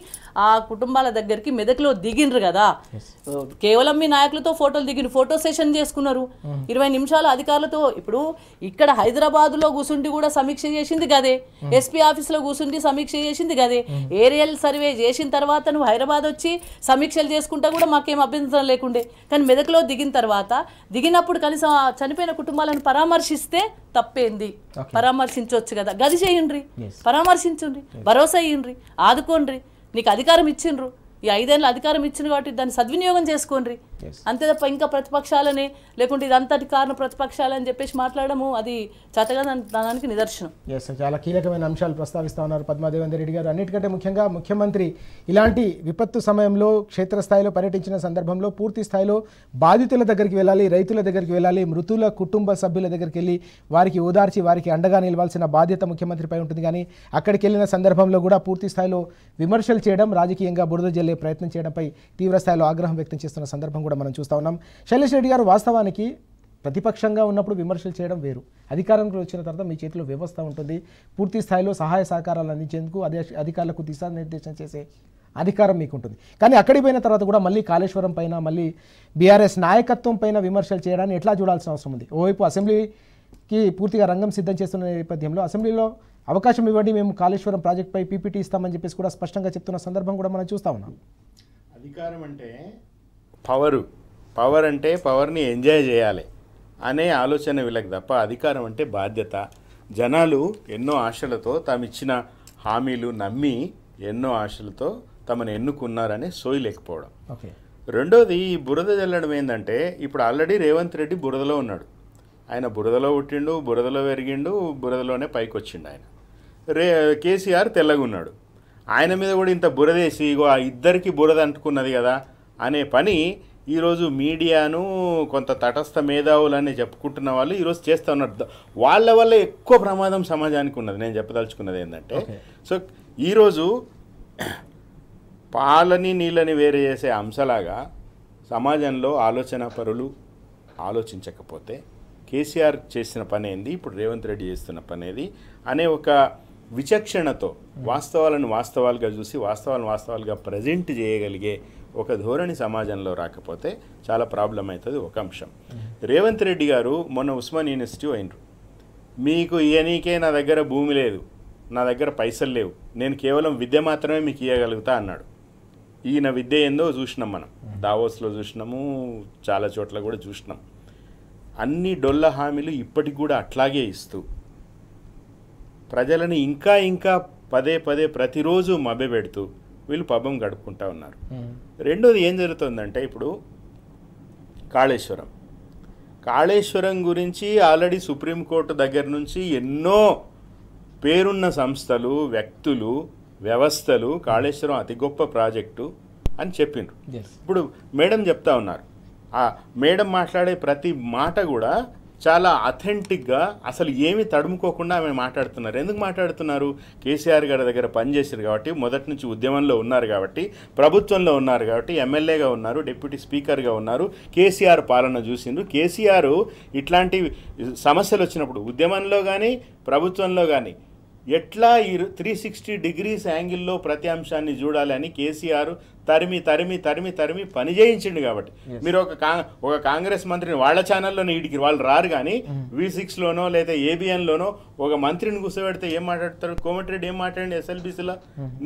ఆ కుటుంబాల దగ్గరికి మెదక్లో దిగినరు కదా. కేవలం మీ నాయకులతో ఫోటోలు దిగిన ఫోటో సెషన్ చేసుకున్నారు 20 నిమిషాలు అధికారులతో. ఇప్పుడు ఇక్కడ హైదరాబాద్లో కూర్చుండి కూడా సమీక్ష చేసింది గదే, ఎస్పీ ఆఫీస్లో కూర్చుండి సమీక్ష చేసింది గదే. ఏరియల్ సర్వే చేసిన తర్వాత నువ్వు హైదరాబాద్ వచ్చి సమీక్షలు చేసుకుంటా కూడా మాకేం అభ్యంతరం లేకుండే. కానీ మెదక్లో దిగినప్పుడు కనీసం చనిపోయిన కుటుంబాలను పరామర్శిస్తే తప్పేంది, పరామర్శించవచ్చు కదా, గది చేయండి, పరామర్శించండి, భరోసా ఇయ్యండి, ఆదుకోండి. నీకు అధికారం ఇచ్చిండ్రు, ఈ 5 ఏళ్ళ అధికారం ఇచ్చింది కాబట్టి దాన్ని సద్వినియోగం చేసుకోండి. అంతే తప్ప ఇంకా ప్రతిపక్షాలని లేకుంటే ఇదంతటి కారణం ప్రతిపక్షాలని చెప్పేసి మాట్లాడము అది చతగానికి నిదర్శనం. చాలా కీలకమైన అంశాలు ప్రస్తావిస్తా ఉన్నారు పద్మాదేవేందర్ రెడ్డి గారు. అన్నిటికంటే ముఖ్యంగా ముఖ్యమంత్రి ఇలాంటి విపత్తు సమయంలో క్షేత్రస్థాయిలో పర్యటించిన సందర్భంలో పూర్తి స్థాయిలో బాధితుల దగ్గరికి వెళ్ళాలి, రైతుల దగ్గరికి వెళ్ళాలి, మృతుల కుటుంబ సభ్యుల దగ్గరికి వెళ్ళి వారికి ఓదార్చి వారికి అండగా నిలవాల్సిన బాధ్యత ముఖ్యమంత్రిపై ఉంటుంది. కానీ అక్కడికి వెళ్ళిన సందర్భంలో కూడా పూర్తి స్థాయిలో విమర్శలు చేయడం, రాజకీయంగా బురద జల్లే ప్రయత్నం చేయడంపై తీవ్ర స్థాయిలో ఆగ్రహం వ్యక్తం చేస్తున్న సందర్భం కూడా మనం చూస్తూ ఉన్నాం. శైలేష్ రెడ్డి గారు, వాస్తవానికి ప్రతిపక్షంగా ఉన్నప్పుడు విమర్శలు చేయడం వేరు, అధికారంలో వచ్చిన తర్వాత మీ చేతిలో వ్యవస్థ ఉంటుంది, పూర్తి స్థాయిలో సహాయ సహకారాలు అందించేందుకు అధికారులకు దిశానిర్దేశం చేసే అధికారం మీకు ఉంటుంది. కానీ అక్కడికి పోయిన తర్వాత కూడా మళ్ళీ కాళేశ్వరం పైన, మళ్ళీ బీఆర్ఎస్ నాయకత్వం పైన విమర్శలు చేయడాన్ని ఎట్లా చూడాల్సిన అవసరం ఉంది? ఓవైపు అసెంబ్లీకి పూర్తిగా రంగం సిద్ధం చేస్తున్న నేపథ్యంలో అసెంబ్లీలో అవకాశం ఇవ్వండి, మేము కాళేశ్వరం ప్రాజెక్టుపై పీపీటీ ఇస్తామని చెప్పేసి కూడా స్పష్టంగా చెప్తున్న సందర్భం కూడా మనం చూస్తూ ఉన్నాం. అధికారం అంటే పవర్ అంటే పవర్ని ఎంజాయ్ చేయాలి అనే ఆలోచన వీళ్ళకి తప్ప అధికారం అంటే బాధ్యత. జనాలు ఎన్నో ఆశలతో తామిచ్చిన హామీలు నమ్మి ఎన్నో ఆశలతో తమను ఎన్నుకున్నారని సోయి లేకపోవడం. రెండోది ఈ బురద జల్లడం ఏంటంటే ఇప్పుడు ఆల్రెడీ రేవంత్ రెడ్డి బురదలో ఉన్నాడు. ఆయన బురదలో పుట్టిండు, బురదలో పెరిగిండు, బురదలోనే పైకి వచ్చిండు. ఆయన కేసీఆర్ తెల్లగా ఉన్నాడు, ఆయన మీద కూడా ఇంత బురదేసి ఇగో ఆ ఇద్దరికి బురద అంటుకున్నది కదా అనే పని ఈరోజు మీడియాను కొంత తటస్థ మేధావులని చెప్పుకుంటున్న వాళ్ళు ఈరోజు చేస్తూ ఉన్నారు. వాళ్ళ వల్ల ఎక్కువ ప్రమాదం సమాజానికి ఉన్నది. నేను చెప్పదలుచుకున్నది ఏంటంటే, సో ఈరోజు పాలని నీళ్ళని వేరే చేసే అంశలాగా సమాజంలో ఆలోచన పరులు ఆలోచించకపోతే కేసీఆర్ చేసిన పని ఏంది, ఇప్పుడు రేవంత్ రెడ్డి చేస్తున్న పని ఏది అనే ఒక విచక్షణతో వాస్తవాలను వాస్తవాలుగా చూసి వాస్తవాలను వాస్తవాలుగా ప్రజెంట్ చేయగలిగే ఒక ధోరణి సమాజంలో రాకపోతే చాలా ప్రాబ్లం అవుతుంది. ఒక అంశం, రేవంత్ రెడ్డి గారు మొన్న ఉస్మాన్ యూనివర్సిటీ అయినరు, మీకు ఇయనీకే నా దగ్గర భూమి లేదు, నా దగ్గర పైసలు లేవు, నేను కేవలం విద్య మాత్రమే మీకు ఇవ్వగలుగుతా అన్నాడు. ఈయన విద్య ఏందో చూసినాం, మనం దావోస్లో చూసినాము, చాలా చోట్ల కూడా చూసినాం. అన్ని డొల్ల హామీలు ఇప్పటికి కూడా అట్లాగే ఇస్తూ ప్రజలను ఇంకా ఇంకా పదే పదే ప్రతిరోజు మభ్యపెడుతూ వీళ్ళు పబ్బం గడుపుకుంటూ ఉన్నారు. రెండోది ఏం జరుగుతుందంటే, ఇప్పుడు కాళేశ్వరం గురించి ఆల్రెడీ సుప్రీంకోర్టు దగ్గర నుంచి ఎన్నో పేరున్న సంస్థలు, వ్యక్తులు, వ్యవస్థలు కాళేశ్వరం అతి గొప్ప ప్రాజెక్టు అని చెప్పిండ్రు. ఇప్పుడు మేడం చెప్తా ఉన్నారు, ఆ మేడం మాట్లాడే ప్రతి మాట కూడా చాలా అథెంటిక్గా అసలు ఏమీ తడుముకోకుండా ఆమె మాట్లాడుతున్నారు. ఎందుకు మాట్లాడుతున్నారు? కేసీఆర్ గారి దగ్గర పనిచేశారు కాబట్టి, మొదటి నుంచి ఉద్యమంలో ఉన్నారు కాబట్టి, ప్రభుత్వంలో ఉన్నారు కాబట్టి, ఎమ్మెల్యేగా ఉన్నారు, డిప్యూటీ స్పీకర్గా ఉన్నారు, కేసీఆర్ పాలన చూసిండ్రు. కేసీఆర్ ఇట్లాంటి సమస్యలు వచ్చినప్పుడు ఉద్యమంలో కానీ ప్రభుత్వంలో కానీ ఎట్లా ఈ 360 డిగ్రీస్ యాంగిల్లో ప్రతి అంశాన్ని చూడాలి అని కేసీఆర్ తరిమి తరిమి తరిమి తరిమి పని చేయించిండు. కాబట్టి మీరు ఒక కాంగ్రెస్ మంత్రిని వాళ్ళ ఛానల్లోనే వీడికి వాళ్ళు రారు, కానీ V6లోనో లేదా ABNలోనో ఒక మంత్రిని కూర్చోబెడితే ఏం మాట్లాడతారు? కోమటిరెడ్డి ఏం మాట్లాడండి SLBCలో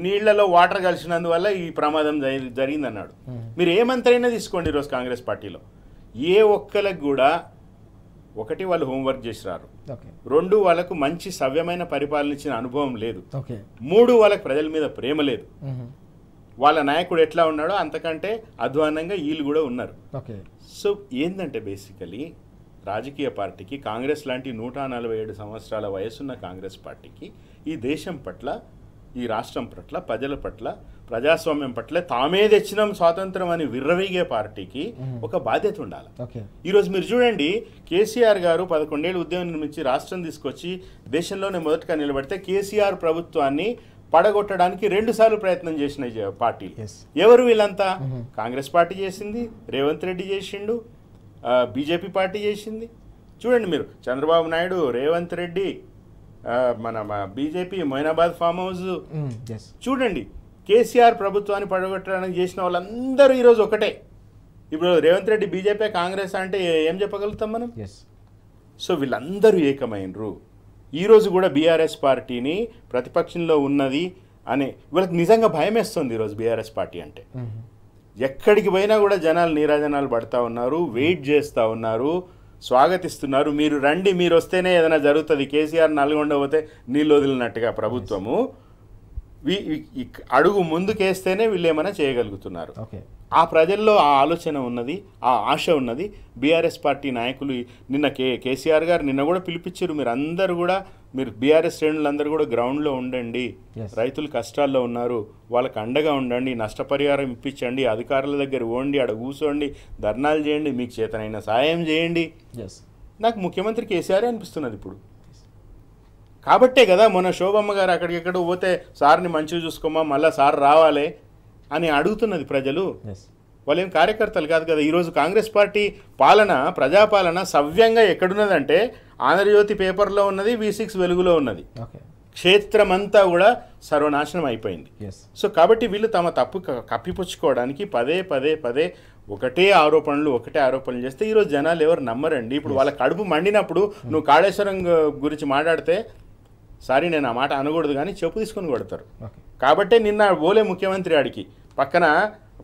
నీళ్లలో వాటర్ కలిసినందువల్ల ఈ ప్రమాదం జరిగిందన్నాడు. మీరు ఏ మంత్రి అయినా తీసుకోండి ఈరోజు కాంగ్రెస్ పార్టీలో, ఏ ఒక్కరికి కూడా ఒకటి వాళ్ళు హోంవర్క్ చేసి రారు, 2 వాళ్ళకు మంచి సవ్యమైన పరిపాలన ఇచ్చిన అనుభవం లేదు, 3 వాళ్ళకి ప్రజల మీద ప్రేమ లేదు. వాళ్ళ నాయకుడు ఎట్లా ఉన్నాడో అంతకంటే అధ్వానంగా వీళ్ళు కూడా ఉన్నారు. సో ఏంటంటే బేసికలీ రాజకీయ పార్టీకి, కాంగ్రెస్ లాంటి 147 సంవత్సరాల వయసున్న కాంగ్రెస్ పార్టీకి ఈ దేశం పట్ల, ఈ రాష్ట్రం పట్ల, ప్రజల పట్ల, ప్రజాస్వామ్యం పట్ల తామే తెచ్చినాం స్వాతంత్రం అని విర్రవీగే పార్టీకి ఒక బాధ్యత ఉండాలి. ఈరోజు మీరు చూడండి, కేసీఆర్ గారు 11 ఏళ్ళు ఉద్యమం నిర్మించి రాష్ట్రం తీసుకొచ్చి దేశంలోనే మొదటగా నిలబడితే కేసీఆర్ ప్రభుత్వాన్ని పడగొట్టడానికి 2 సార్లు ప్రయత్నం చేసిన పార్టీలు ఎవరు? వీళ్ళంతా కాంగ్రెస్ పార్టీ చేసింది, రేవంత్ రెడ్డి చేసిండు, బీజేపీ పార్టీ చేసింది. చూడండి మీరు, చంద్రబాబు నాయుడు, రేవంత్ రెడ్డి, మన బీజేపీ మొయినాబాద్ ఫామ్ హౌస్. చూడండి, కేసీఆర్ ప్రభుత్వాన్ని పడగొట్టడానికి చేసిన వాళ్ళందరూ ఈరోజు ఒకటే. ఇప్పుడు రేవంత్ రెడ్డి బీజేపీ కాంగ్రెస్ అంటే ఏం చెప్పగలుగుతాం మనం? సో వీళ్ళందరూ ఏకమైనరు. ఈరోజు కూడా బీఆర్ఎస్ పార్టీని ప్రతిపక్షంలో ఉన్నది అనే వీళ్ళకి నిజంగా భయం వేస్తుంది. ఈరోజు బీఆర్ఎస్ పార్టీ అంటే ఎక్కడికి పోయినా కూడా జనాలు నీరాజనాలు పడతా ఉన్నారు, వెయిట్ చేస్తూ ఉన్నారు, స్వాగతిస్తున్నారు. మీరు రండి, మీరు వస్తేనే ఏదైనా జరుగుతుంది. కేసీఆర్ నల్గొండ పోతే నీళ్ళు వదిలినట్టుగా ప్రభుత్వము అడుగు ముందుకేస్తేనే వీళ్ళు ఏమైనా చేయగలుగుతున్నారు. ఆ ప్రజల్లో ఆ ఆలోచన ఉన్నది, ఆ ఆశ ఉన్నది. బీఆర్ఎస్ పార్టీ నాయకులు నిన్న కేసీఆర్ గారు నిన్న కూడా పిలిపించారు, మీరు అందరూ కూడా, మీరు బీఆర్ఎస్ శ్రేణులందరూ కూడా గ్రౌండ్లో ఉండండి, రైతులు కష్టాల్లో ఉన్నారు, వాళ్ళకి అండగా ఉండండి, నష్టపరిహారం ఇప్పించండి, అధికారుల దగ్గర పోండి, అక్కడ కూర్చోండి, ధర్నాలు చేయండి, మీకు చేతనైన సాయం చేయండి. నాకు ముఖ్యమంత్రి కేసీఆర్ అనిపిస్తున్నది ఇప్పుడు. కాబట్టే కదా మొన్న శోభమ్మ గారు అక్కడికెక్కడ పోతే సార్ని మంచిగా చూసుకోమా, మళ్ళీ సార్ రావాలి అని అడుగుతున్నది ప్రజలు. వాళ్ళేం కార్యకర్తలు కాదు కదా. ఈరోజు కాంగ్రెస్ పార్టీ పాలన, ప్రజాపాలన సవ్యంగా ఎక్కడున్నదంటే ఆంధ్రజ్యోతి పేపర్లో ఉన్నది, V6 వెలుగులో ఉన్నది. క్షేత్రమంతా కూడా సర్వనాశనం అయిపోయింది. సో కాబట్టి వీళ్ళు తమ తప్పు కప్పిపుచ్చుకోవడానికి పదే పదే పదే ఒకటే ఆరోపణలు చేస్తే ఈరోజు జనాలు ఎవరు నమ్మరండి. ఇప్పుడు వాళ్ళ కడుపు మండినప్పుడు నువ్వు కాళేశ్వరం గురించి మాట్లాడితే, సారీ నేను ఆ మాట అనకూడదు కానీ చెప్పు తీసుకొని కొడతారు. కాబట్టే నిన్న ఓలే ముఖ్యమంత్రి ఆడికి పక్కన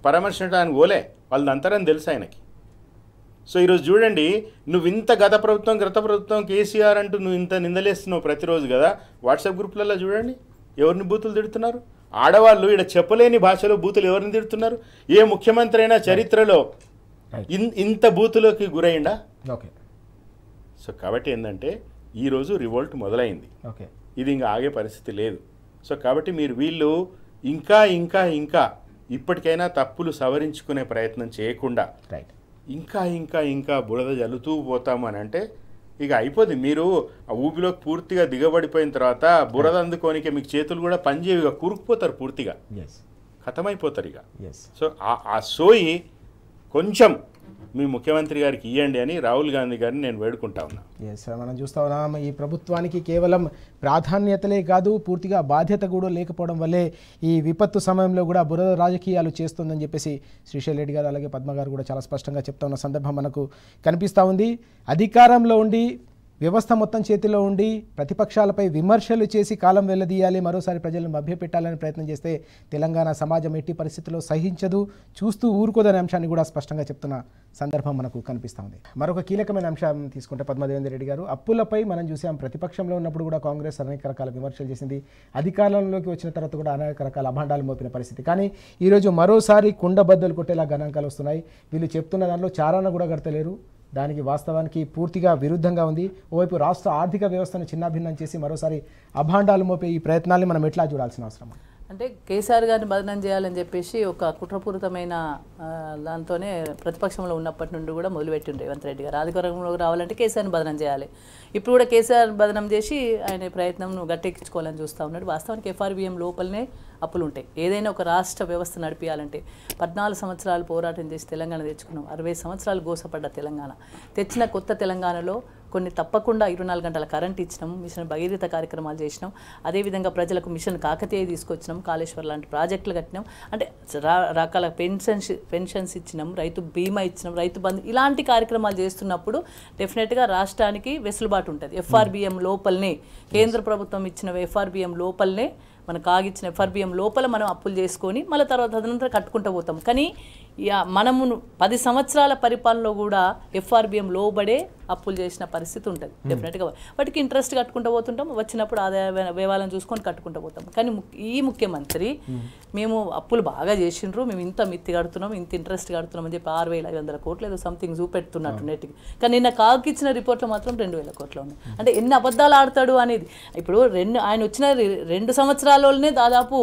పరామర్శించడానికి ఓలే, వాళ్ళది అంతరని తెలుసు ఆయనకి. సో ఈరోజు చూడండి, నువ్వు ఇంత గత ప్రభుత్వం కేసీఆర్ అంటూ నువ్వు ఇంత నిందలేస్తున్నావు ప్రతిరోజు కదా. వాట్సాప్ గ్రూప్లలో చూడండి ఎవరిని బూతులు తిడుతున్నారు. ఆడవాళ్ళు ఇక్కడ చెప్పలేని భాషలో బూతులు ఎవరిని తిడుతున్నారు. ఏ ముఖ్యమంత్రి అయినా చరిత్రలో ఇంత బూతులోకి గురైందా? సో కాబట్టి ఏంటంటే ఈరోజు రివోల్ట్ మొదలైంది. ఇది ఇంకా ఆగే పరిస్థితి లేదు. సో కాబట్టి వీళ్ళు ఇంకా ఇంకా ఇంకా ఇప్పటికైనా తప్పులు సవరించుకునే ప్రయత్నం చేయకుండా ఇంకా ఇంకా ఇంకా బురద జల్లుతూ పోతాము అని అంటే ఇక అయిపోద్ది. మీరు ఆ ఊబిలోకి పూర్తిగా దిగబడిపోయిన తర్వాత బురద అందుకోనికే మీకు చేతులు కూడా పనిచేయవు, ఇక కూరుకుపోతారు, పూర్తిగా ఖతమైపోతారు ఇక. సో ఆ సోయి కొంచెం మీ ముఖ్యమంత్రి గారికి ఇవ్వండి అని రాహుల్ గాంధీ గారిని నేను వేడుకుంటా ఉన్నా. మనం చూస్తూ ఉన్నాం, ఈ ప్రభుత్వానికి కేవలం ప్రాధాన్యతలే కాదు, పూర్తిగా బాధ్యత కూడా లేకపోవడం వల్లే ఈ విపత్తు సమయంలో కూడా బురద రాజకీయాలు చేస్తుందని చెప్పేసి శ్రీశైల్ రెడ్డి గారు అలాగే పద్మ గారు కూడా చాలా స్పష్టంగా చెప్తా ఉన్న సందర్భం మనకు కనిపిస్తూ ఉంది. అధికారంలో ఉండి, వ్యవస్థ మొత్తం చేతిలో ఉండి ప్రతిపక్షాలపై విమర్శలు చేసి కాలం వెల్లదీయాలి, మరోసారి ప్రజలను మభ్యపెట్టాలని ప్రయత్నం చేస్తే తెలంగాణ సమాజం ఎట్టి పరిస్థితుల్లో సహించదు, చూస్తూ ఊరుకోదనే అంశాన్ని కూడా స్పష్టంగా చెప్తున్న సందర్భం మనకు కనిపిస్తూ ఉంది. మరొక కీలకమైన అంశం తీసుకుంటే పద్మదేవేందర్ రెడ్డి గారు, అప్పులపై మనం చూసాం, ప్రతిపక్షంలో ఉన్నప్పుడు కూడా కాంగ్రెస్ అనేక రకాల విమర్శలు చేసింది, అధికారంలోకి వచ్చిన తర్వాత కూడా అనేక రకాల అభాండాలు మోపిన పరిస్థితి. కానీ ఈరోజు మరోసారి కుండబద్దలు కొట్టేలా గణాంకాలు వస్తున్నాయి. వీళ్ళు చెప్తున్న దాంట్లో చారాన కూడా కడతలేరు, దానికి వాస్తవానికి పూర్తిగా విరుద్ధంగా ఉంది. ఓవైపు రాష్ట్ర ఆర్థిక వ్యవస్థను చిన్నాభిన్నం చేసి మరోసారి అభాండాలు మోపే ఈ ప్రయత్నాన్ని మనం ఎట్లా చూడాల్సిన అవసరం? అంటే కేసీఆర్ గారిని బదనం చేయాలని చెప్పేసి ఒక కుట్రపూరితమైన దాంతోనే ప్రతిపక్షంలో ఉన్నప్పటి నుండి కూడా మొదలుపెట్టిండు రేవంత్ రెడ్డి గారు. అధికారంలోకి రావాలంటే కేసీఆర్ని బదనం చేయాలి. ఇప్పుడు కూడా కేసీఆర్ బదనం చేసి ఆయన ప్రయత్నం గట్టెక్కించుకోవాలని చూస్తూ ఉన్నాడు. వాస్తవానికి FRBM లోపలనే అప్పులు ఉంటాయి. ఏదైనా ఒక రాష్ట్ర వ్యవస్థ నడిపించాలంటే 14 సంవత్సరాలు పోరాటం చేసి తెలంగాణ తెచ్చుకున్నాం. 60 సంవత్సరాలు గోసపడ్డ తెలంగాణ తెచ్చిన కొత్త తెలంగాణలో కొన్ని తప్పకుండా 24 గంటల కరెంట్ ఇచ్చినాం, మిషన్ భగీరథ కార్యక్రమాలు చేసినాం, అదేవిధంగా ప్రజలకు మిషన్ కాకతీయ తీసుకొచ్చినాం, కాళేశ్వర్ లాంటి ప్రాజెక్టులు కట్టినాం, అంటే రకాల పెన్షన్స్ ఇచ్చినాం, రైతు బీమా ఇచ్చినాం, రైతు బంధు, ఇలాంటి కార్యక్రమాలు చేస్తున్నప్పుడు డెఫినెట్గా రాష్ట్రానికి వెసులుబాటు ఉంటుంది. ఎఫ్ఆర్బిఎం లోపలనే కేంద్ర ప్రభుత్వం ఇచ్చిన ఎఫ్ఆర్బిఎం లోపలనే మనకు ఆగిచ్చిన ఎఫ్ఆర్బిఎం లోపల మనం అప్పులు చేసుకొని మళ్ళీ తర్వాత అదంతా కట్టుకుంటూ పోతాం. కానీ మనము 10 సంవత్సరాల పరిపాలనలో కూడా ఎఫ్ఆర్బిఎం లోబడే అప్పులు చేసిన పరిస్థితి ఉంటుంది డెఫినెట్గా. వాటికి ఇంట్రెస్ట్ కట్టుకుంటూ పోతుంటాం, వచ్చినప్పుడు ఆదాయ వ్యయాలను చూసుకొని కట్టుకుంటూ పోతాం. కానీ ఈ ముఖ్యమంత్రి మేము అప్పులు బాగా చేసిండ్రు, మేము ఇంత మిత్తి కడుతున్నాం, ఇంత ఇంట్రెస్ట్ కడుతున్నాం అని చెప్పి 6,500 కోట్లు ఏదో సంథింగ్ చూపెడుతున్నట్టు నెట్కి. కానీ నిన్న కాకిచ్చిన రిపోర్ట్లో మాత్రం 2,000 కోట్లు ఉన్నాయి. అంటే ఎన్ని అబద్ధాలు ఆడతాడు అనేది. ఇప్పుడు ఆయన వచ్చిన 2 సంవత్సరాల్లోనే దాదాపు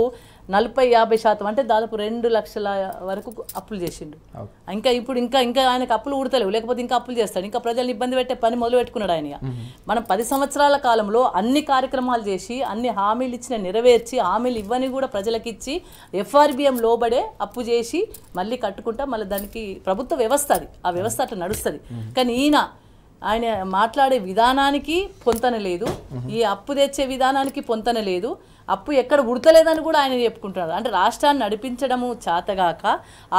40-50% అంటే దాదాపు 2 లక్షల వరకు అప్పులు చేసిండు. ఇంకా ఇప్పుడు ఇంకా ఆయనకు అప్పులు ఊడతలేవు, లేకపోతే ఇంకా అప్పులు చేస్తాడు, ఇంకా ప్రజల్ని ఇబ్బంది పెట్టే పని మొదలు పెట్టుకున్నాడు ఆయన. మనం 10 సంవత్సరాల కాలంలో అన్ని కార్యక్రమాలు చేసి అన్ని హామీలు ఇచ్చిన నెరవేర్చి హామీలు ఇవ్వని కూడా ప్రజలకు ఇచ్చి ఎఫ్ఆర్బిఎం లోబడే అప్పు చేసి మళ్ళీ కట్టుకుంటా మళ్ళీ దానికి ప్రభుత్వ వ్యవస్థ అది, ఆ వ్యవస్థ అట్లా నడుస్తుంది. కానీ ఆయన మాట్లాడే విధానానికి పొంతన లేదు, ఈ అప్పు తెచ్చే విధానానికి పొంతన లేదు, అప్పు ఎక్కడ ఉడతలేదని కూడా ఆయన చెప్పుకుంటున్నారు. అంటే రాష్ట్రాన్ని నడిపించడము చేతగాక,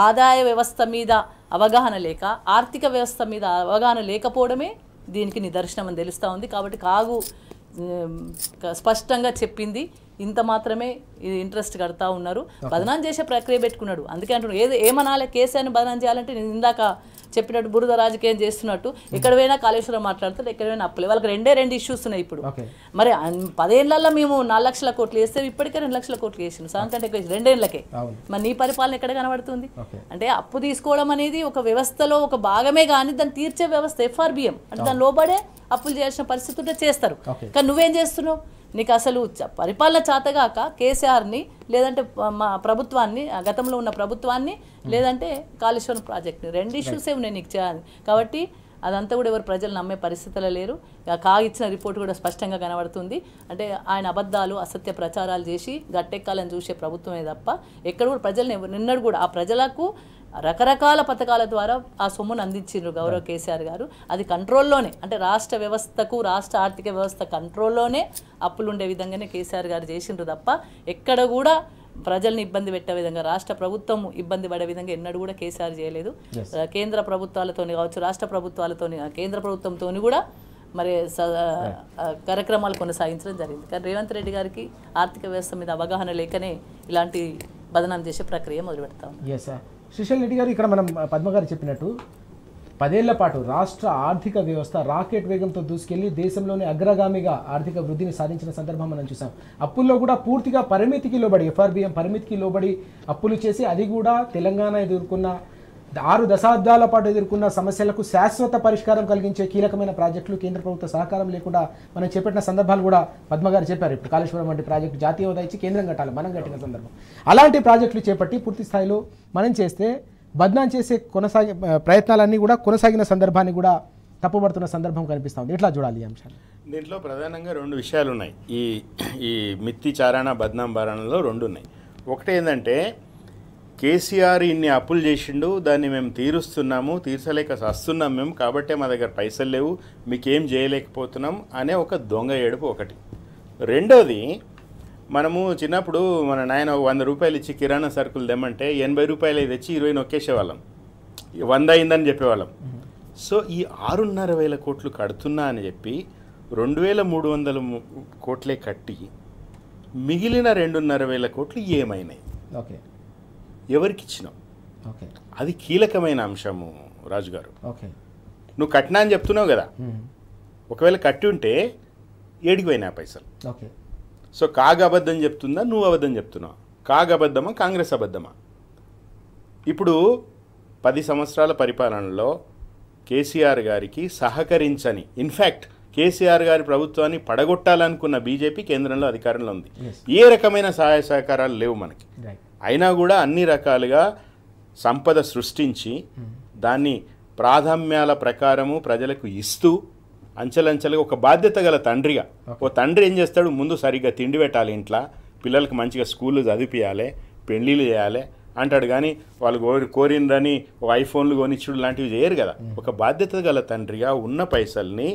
ఆదాయ వ్యవస్థ మీద అవగాహన లేక, ఆర్థిక వ్యవస్థ మీద అవగాహన లేకపోవడమే దీనికి నిదర్శనం అని తెలుస్తూ ఉంది. కాబట్టి కాగు స్పష్టంగా చెప్పింది ఇంత మాత్రమే, ఇది ఇంట్రెస్ట్ కడతా ఉన్నారు, బదనాం చేసే ప్రక్రియ పెట్టుకున్నాడు. అందుకే అంటున్నాడు ఏమనాలి కేసీఆర్ని బదనాం చేయాలంటే నేను ఇందాక చెప్పినట్టు బురద రాజకీయం చేస్తున్నట్టు ఎక్కడ పోయినా కాళేశ్వరం మాట్లాడుతారు, ఎక్కడ పోయినా అప్పులే. వాళ్ళకి 2 ఇష్యూస్ ఉన్నాయి ఇప్పుడు. మరి 10 ఏళ్లలో మేము 4 లక్షల కోట్లు వేస్తే ఇప్పటికే 2 లక్షల కోట్లు వేసిండు, సాంకంటే 2 ఏళ్లకే. మరి నీ పరిపాలన ఎక్కడ కనబడుతుంది? అంటే అప్పు తీసుకోవడం అనేది ఒక వ్యవస్థలో ఒక భాగమే, కానీ దాన్ని తీర్చే వ్యవస్థ ఎఫ్ఆర్బిఎం అంటే దాని లోబడే అప్పులు చేయాల్సిన పరిస్థితి ఉంటే చేస్తారు. కానీ నువ్వేం చేస్తున్నావు? నీకు అసలు పరిపాలన చేతగాక కేసీఆర్ని లేదంటే మా ప్రభుత్వాన్ని, గతంలో ఉన్న ప్రభుత్వాన్ని, లేదంటే కాళేశ్వరం ప్రాజెక్ట్ని, 2 ఇష్యూసే ఉన్నాయి నీకు చేయాలి. కాబట్టి అదంతా కూడా ఎవరు ప్రజలు నమ్మే పరిస్థితుల్లో లేరు. కాగిచ్చిన రిపోర్ట్ కూడా స్పష్టంగా కనబడుతుంది. అంటే ఆయన అబద్ధాలు అసత్య ప్రచారాలు చేసి గట్టెక్కాలని చూసే ప్రభుత్వమే తప్ప ఎక్కడ కూడా ప్రజల్ని నిన్నడు కూడా ఆ ప్రజలకు రకరకాల పథకాల ద్వారా ఆ సొమ్మును అందించిండ్రు గౌరవ కేసీఆర్ గారు. అది కంట్రోల్లోనే, అంటే రాష్ట్ర వ్యవస్థకు, రాష్ట్ర ఆర్థిక వ్యవస్థ కంట్రోల్లోనే అప్పులు ఉండే విధంగానే కేసీఆర్ గారు చేసిండ్రు తప్ప ఎక్కడ కూడా ప్రజల్ని ఇబ్బంది పెట్టే విధంగా, రాష్ట్ర ప్రభుత్వం ఇబ్బంది పడే విధంగా ఎన్నడూ కూడా కేసీఆర్ చేయలేదు. కేంద్ర ప్రభుత్వాలతోని కావచ్చు, రాష్ట్ర ప్రభుత్వాలతోని, కేంద్ర ప్రభుత్వంతో కూడా మరి కార్యక్రమాలు కొనసాగించడం జరిగింది. కానీ రేవంత్ రెడ్డి గారికి ఆర్థిక వ్యవస్థ మీద అవగాహన లేకనే ఇలాంటి బదనాం చేసే ప్రక్రియ మొదలు పెడతాం. శ్రీశైల్ రెడ్డి గారు, ఇక్కడ మనం పద్మ గారు చెప్పినట్టు 10 ఏళ్ల పాటు రాష్ట్ర ఆర్థిక వ్యవస్థ రాకెట్ వేగంతో దూసుకెళ్లి దేశంలోని అగ్రగామిగా ఆర్థిక వృద్ధిని సాధించిన సందర్భం మనం చూసాం. అప్పుల్లో కూడా పూర్తిగా పరిమితికి లోబడి, ఎఫ్ఆర్బిఎం పరిమితికి లోబడి అప్పులు చేసి, అది కూడా తెలంగాణ ఎదుర్కొన్న 6 దశాబ్దాల పాటు ఎదుర్కొన్న సమస్యలకు శాశ్వత పరిష్కారం కలిగించే కీలకమైన ప్రాజెక్టులు కేంద్ర ప్రభుత్వ సహకారం లేకుండా మనం చేపట్టిన సందర్భాలు కూడా పద్మ గారు చెప్పారు. ఇప్పుడు కాళేశ్వరం వంటి ప్రాజెక్టు జాతీయ హోదా ఇచ్చి కేంద్రం కట్టాలి, మనం కట్టిన సందర్భం. అలాంటి ప్రాజెక్టులు చేపట్టి పూర్తి స్థాయిలో మనం చేస్తే బద్నాం చేసే ప్రయత్నాలన్నీ కూడా కొనసాగిన సందర్భాన్ని కూడా తప్పుపడుతున్న సందర్భం కనిపిస్తుంది. ఎట్లా చూడాలి ఈ అంశాలు? దీంట్లో ప్రధానంగా 2 విషయాలు ఉన్నాయి. ఈ మిత్తి చారాణ బద్నాం బారాణలో 2 ఉన్నాయి. ఒకటి ఏంటంటే కేసీఆర్ ఇన్ని అప్పులు చేసిండు, దాన్ని మేము తీరుస్తున్నాము, తీర్చలేక వస్తున్నాం మేము, కాబట్టే మా దగ్గర పైసలు లేవు, మీకేం చేయలేకపోతున్నాం అనే ఒక దొంగ ఏడుపు ఒకటి. రెండోది, మనము చిన్నప్పుడు మన నాయన 100 రూపాయలు ఇచ్చి కిరాణా సరుకులు తెమ్మంటే 80 రూపాయలు తెచ్చి 20 నొక్కేసేవాళ్ళం, 100 అయిందని చెప్పేవాళ్ళం. సో ఈ 6,500 కోట్లు కడుతున్నా అని చెప్పి 2,300 కోట్లే కట్టి మిగిలిన 2,500 కోట్లు ఏమైనాయి, ఓకే, ఎవరికి ఇచ్చినావు? ఓకే, అది కీలకమైన అంశము రాజుగారు. ఓకే, నువ్వు కట్టినా అని చెప్తున్నావు కదా, ఒకవేళ కట్టి ఉంటే ఏడికి పోయినా పైసలు. ఓకే, సో కాగ్ అబద్ధం చెప్తుందా, నువ్వు అబద్ధం చెప్తున్నావు? కాగ్ అబద్ధమా, కాంగ్రెస్ అబద్ధమా? ఇప్పుడు 10 సంవత్సరాల పరిపాలనలో కేసీఆర్ గారికి సహకరించని, ఇన్ఫ్యాక్ట్ కేసీఆర్ గారి ప్రభుత్వాన్ని పడగొట్టాలనుకున్న బీజేపీ కేంద్రంలో అధికారంలో ఉంది. ఏ రకమైన సహాయ సహకారాలు లేవు మనకి. అయినా కూడా అన్ని రకాలుగా సంపద సృష్టించి దాన్ని ప్రాధాన్యాల ప్రకారము ప్రజలకు ఇస్తూ అంచెలంచెలుగా ఒక బాధ్యత గల తండ్రిగా, ఓ తండ్రి ఏం చేస్తాడు, ముందు సరిగ్గా తిండి పెట్టాలి, ఇంట్లో పిల్లలకు మంచిగా స్కూళ్ళు చదివిపియాలి, పెళ్ళిళ్ళు చేయాలి అంటాడు. కానీ వాళ్ళు కోరిందని ఒక ఐఫోన్లు కొనిచ్చుడు లాంటివి చేయరు కదా. ఒక బాధ్యత గల తండ్రిగా ఉన్న పైసల్ని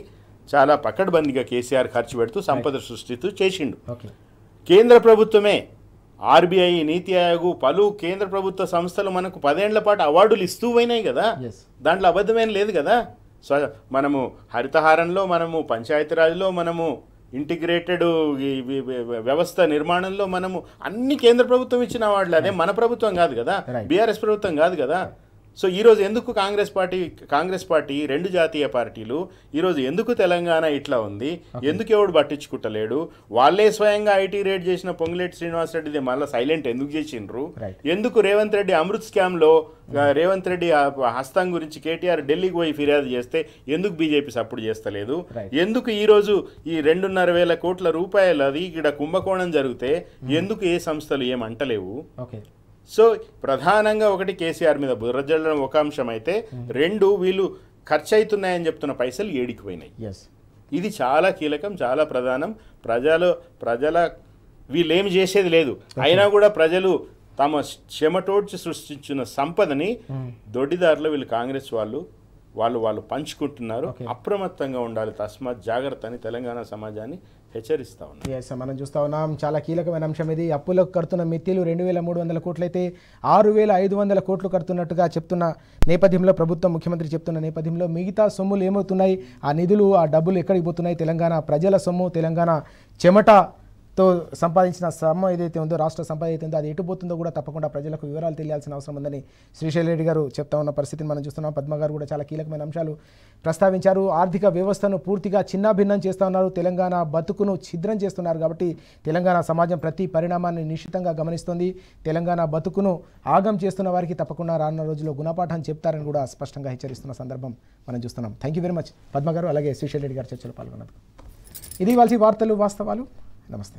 చాలా పకడ్బందీగా కేసీఆర్ ఖర్చు పెడుతూ సంపద సృష్టిస్తూ చేసిండు. ఓకే. కేంద్ర ప్రభుత్వమే ఆర్బీఐ, నీతి ఆయోగ్, పలు కేంద్ర ప్రభుత్వ సంస్థలు మనకు 10 ఏళ్ల పాటు అవార్డులు ఇస్తూ పోయినాయి కదా. దాంట్లో అబద్ధమేం లేదు కదా. మనము హరితహారంలో, మనము పంచాయతీరాజ్లో, మనము ఇంటిగ్రేటెడ్ వ్యవస్థ నిర్మాణంలో మనము అన్ని కేంద్ర ప్రభుత్వం ఇచ్చిన అవార్డులు. అదే మన ప్రభుత్వం కాదు కదా, బీఆర్ఎస్ ప్రభుత్వం కాదు కదా. సో ఈరోజు ఎందుకు కాంగ్రెస్ పార్టీ 2 జాతీయ పార్టీలు ఈరోజు ఎందుకు తెలంగాణ ఇట్లా ఉంది, ఎందుకు ఎవడు పట్టించుకుంటలేడు? వాళ్ళే స్వయంగా ఐటీ రేట్ చేసిన పొంగులేటి శ్రీనివాసరెడ్డిది మళ్ళీ సైలెంట్ ఎందుకు చేసిండ్రు? ఎందుకు రేవంత్ రెడ్డి అమృత్ స్కామ్లో రేవంత్ రెడ్డి హస్తం గురించి కేటీఆర్ ఢిల్లీకి పోయి ఫిర్యాదు చేస్తే ఎందుకు బీజేపీ సపోర్ట్ చేస్తలేదు? ఎందుకు ఈరోజు ఈ 2,500,000 కోట్ల రూపాయలు అది ఇక్కడ కుంభకోణం జరిగితే ఎందుకు ఏ సంస్థలు ఏమంటలేవు? సో ప్రధానంగా ఒకటి కేసీఆర్ మీద బుర్రజల్లడం ఒక అంశం అయితే, 2 వీళ్ళు ఖర్చు అవుతున్నాయని చెప్తున్న పైసలు ఏడికిపోయినాయి. ఇది చాలా కీలకం, చాలా ప్రధానం. ప్రజల వీళ్ళేమి చేసేది లేదు, అయినా కూడా ప్రజలు తమ చెమటోడ్చి సృష్టించిన సంపదని దొడ్డిదారులు వీళ్ళు కాంగ్రెస్ వాళ్ళు పంచుకుంటున్నారు. అప్రమత్తంగా ఉండాలి, తస్మాత్ జాగ్రత్త అని తెలంగాణ సమాజాన్ని హెచ్చరిస్తా ఉన్నారు. మనం చూస్తూ ఉన్నాం, చాలా కీలకమైన అంశం ఇది. అప్పులకు కడుతున్న మిత్తిలు 2,300 కోట్లయితే 6,500 కోట్లు కడుతున్నట్టుగా చెప్తున్న నేపథ్యంలో, ప్రభుత్వం ముఖ్యమంత్రి చెప్తున్న నేపథ్యంలో మిగతా సొమ్ములు ఏమవుతున్నాయి, ఆ నిధులు, ఆ డబ్బులు ఎక్కడికి పోతున్నాయి? తెలంగాణ ప్రజల సొమ్ము, తెలంగాణ చెమటతో సంపాదించిన సొమ్ము ఏదైతే ఉందో, రాష్ట్ర సంపద ఏదైతే ఉందో, అది ఎటుపోతుందో కూడా తప్పకుండా ప్రజలకు వివరాలు తెలియాల్సిన అవసరం ఉందని శ్రీశైల్ రెడ్డి గారు చెప్తా ఉన్న పరిస్థితిని మనం చూస్తున్నాం. పద్మ గారు కూడా చాలా కీలకమైన అంశాలు ప్రస్తావించారు. ఆర్థిక వ్యవస్థను పూర్తిగా చిన్నాభిన్నం చేస్తూ ఉన్నారు, తెలంగాణ బతుకును ఛిద్రం చేస్తున్నారు. కాబట్టి తెలంగాణ సమాజం ప్రతి పరిణామాన్ని నిశ్చితంగా గమనిస్తుంది. తెలంగాణ బతుకును ఆగం చేస్తున్న వారికి తప్పకుండా రానున్న రోజుల్లో గుణపాఠం చెప్తారని కూడా స్పష్టంగా హెచ్చరిస్తున్న సందర్భం మనం చూస్తున్నాం. Thank you very much Padma గారు, అలాగే శ్రీశైల్ రెడ్డి గారు చర్చలో పాల్గొన్నారు. ఇది వాళ్ళ వార్తలు వాస్తవాలు. నమస్తే.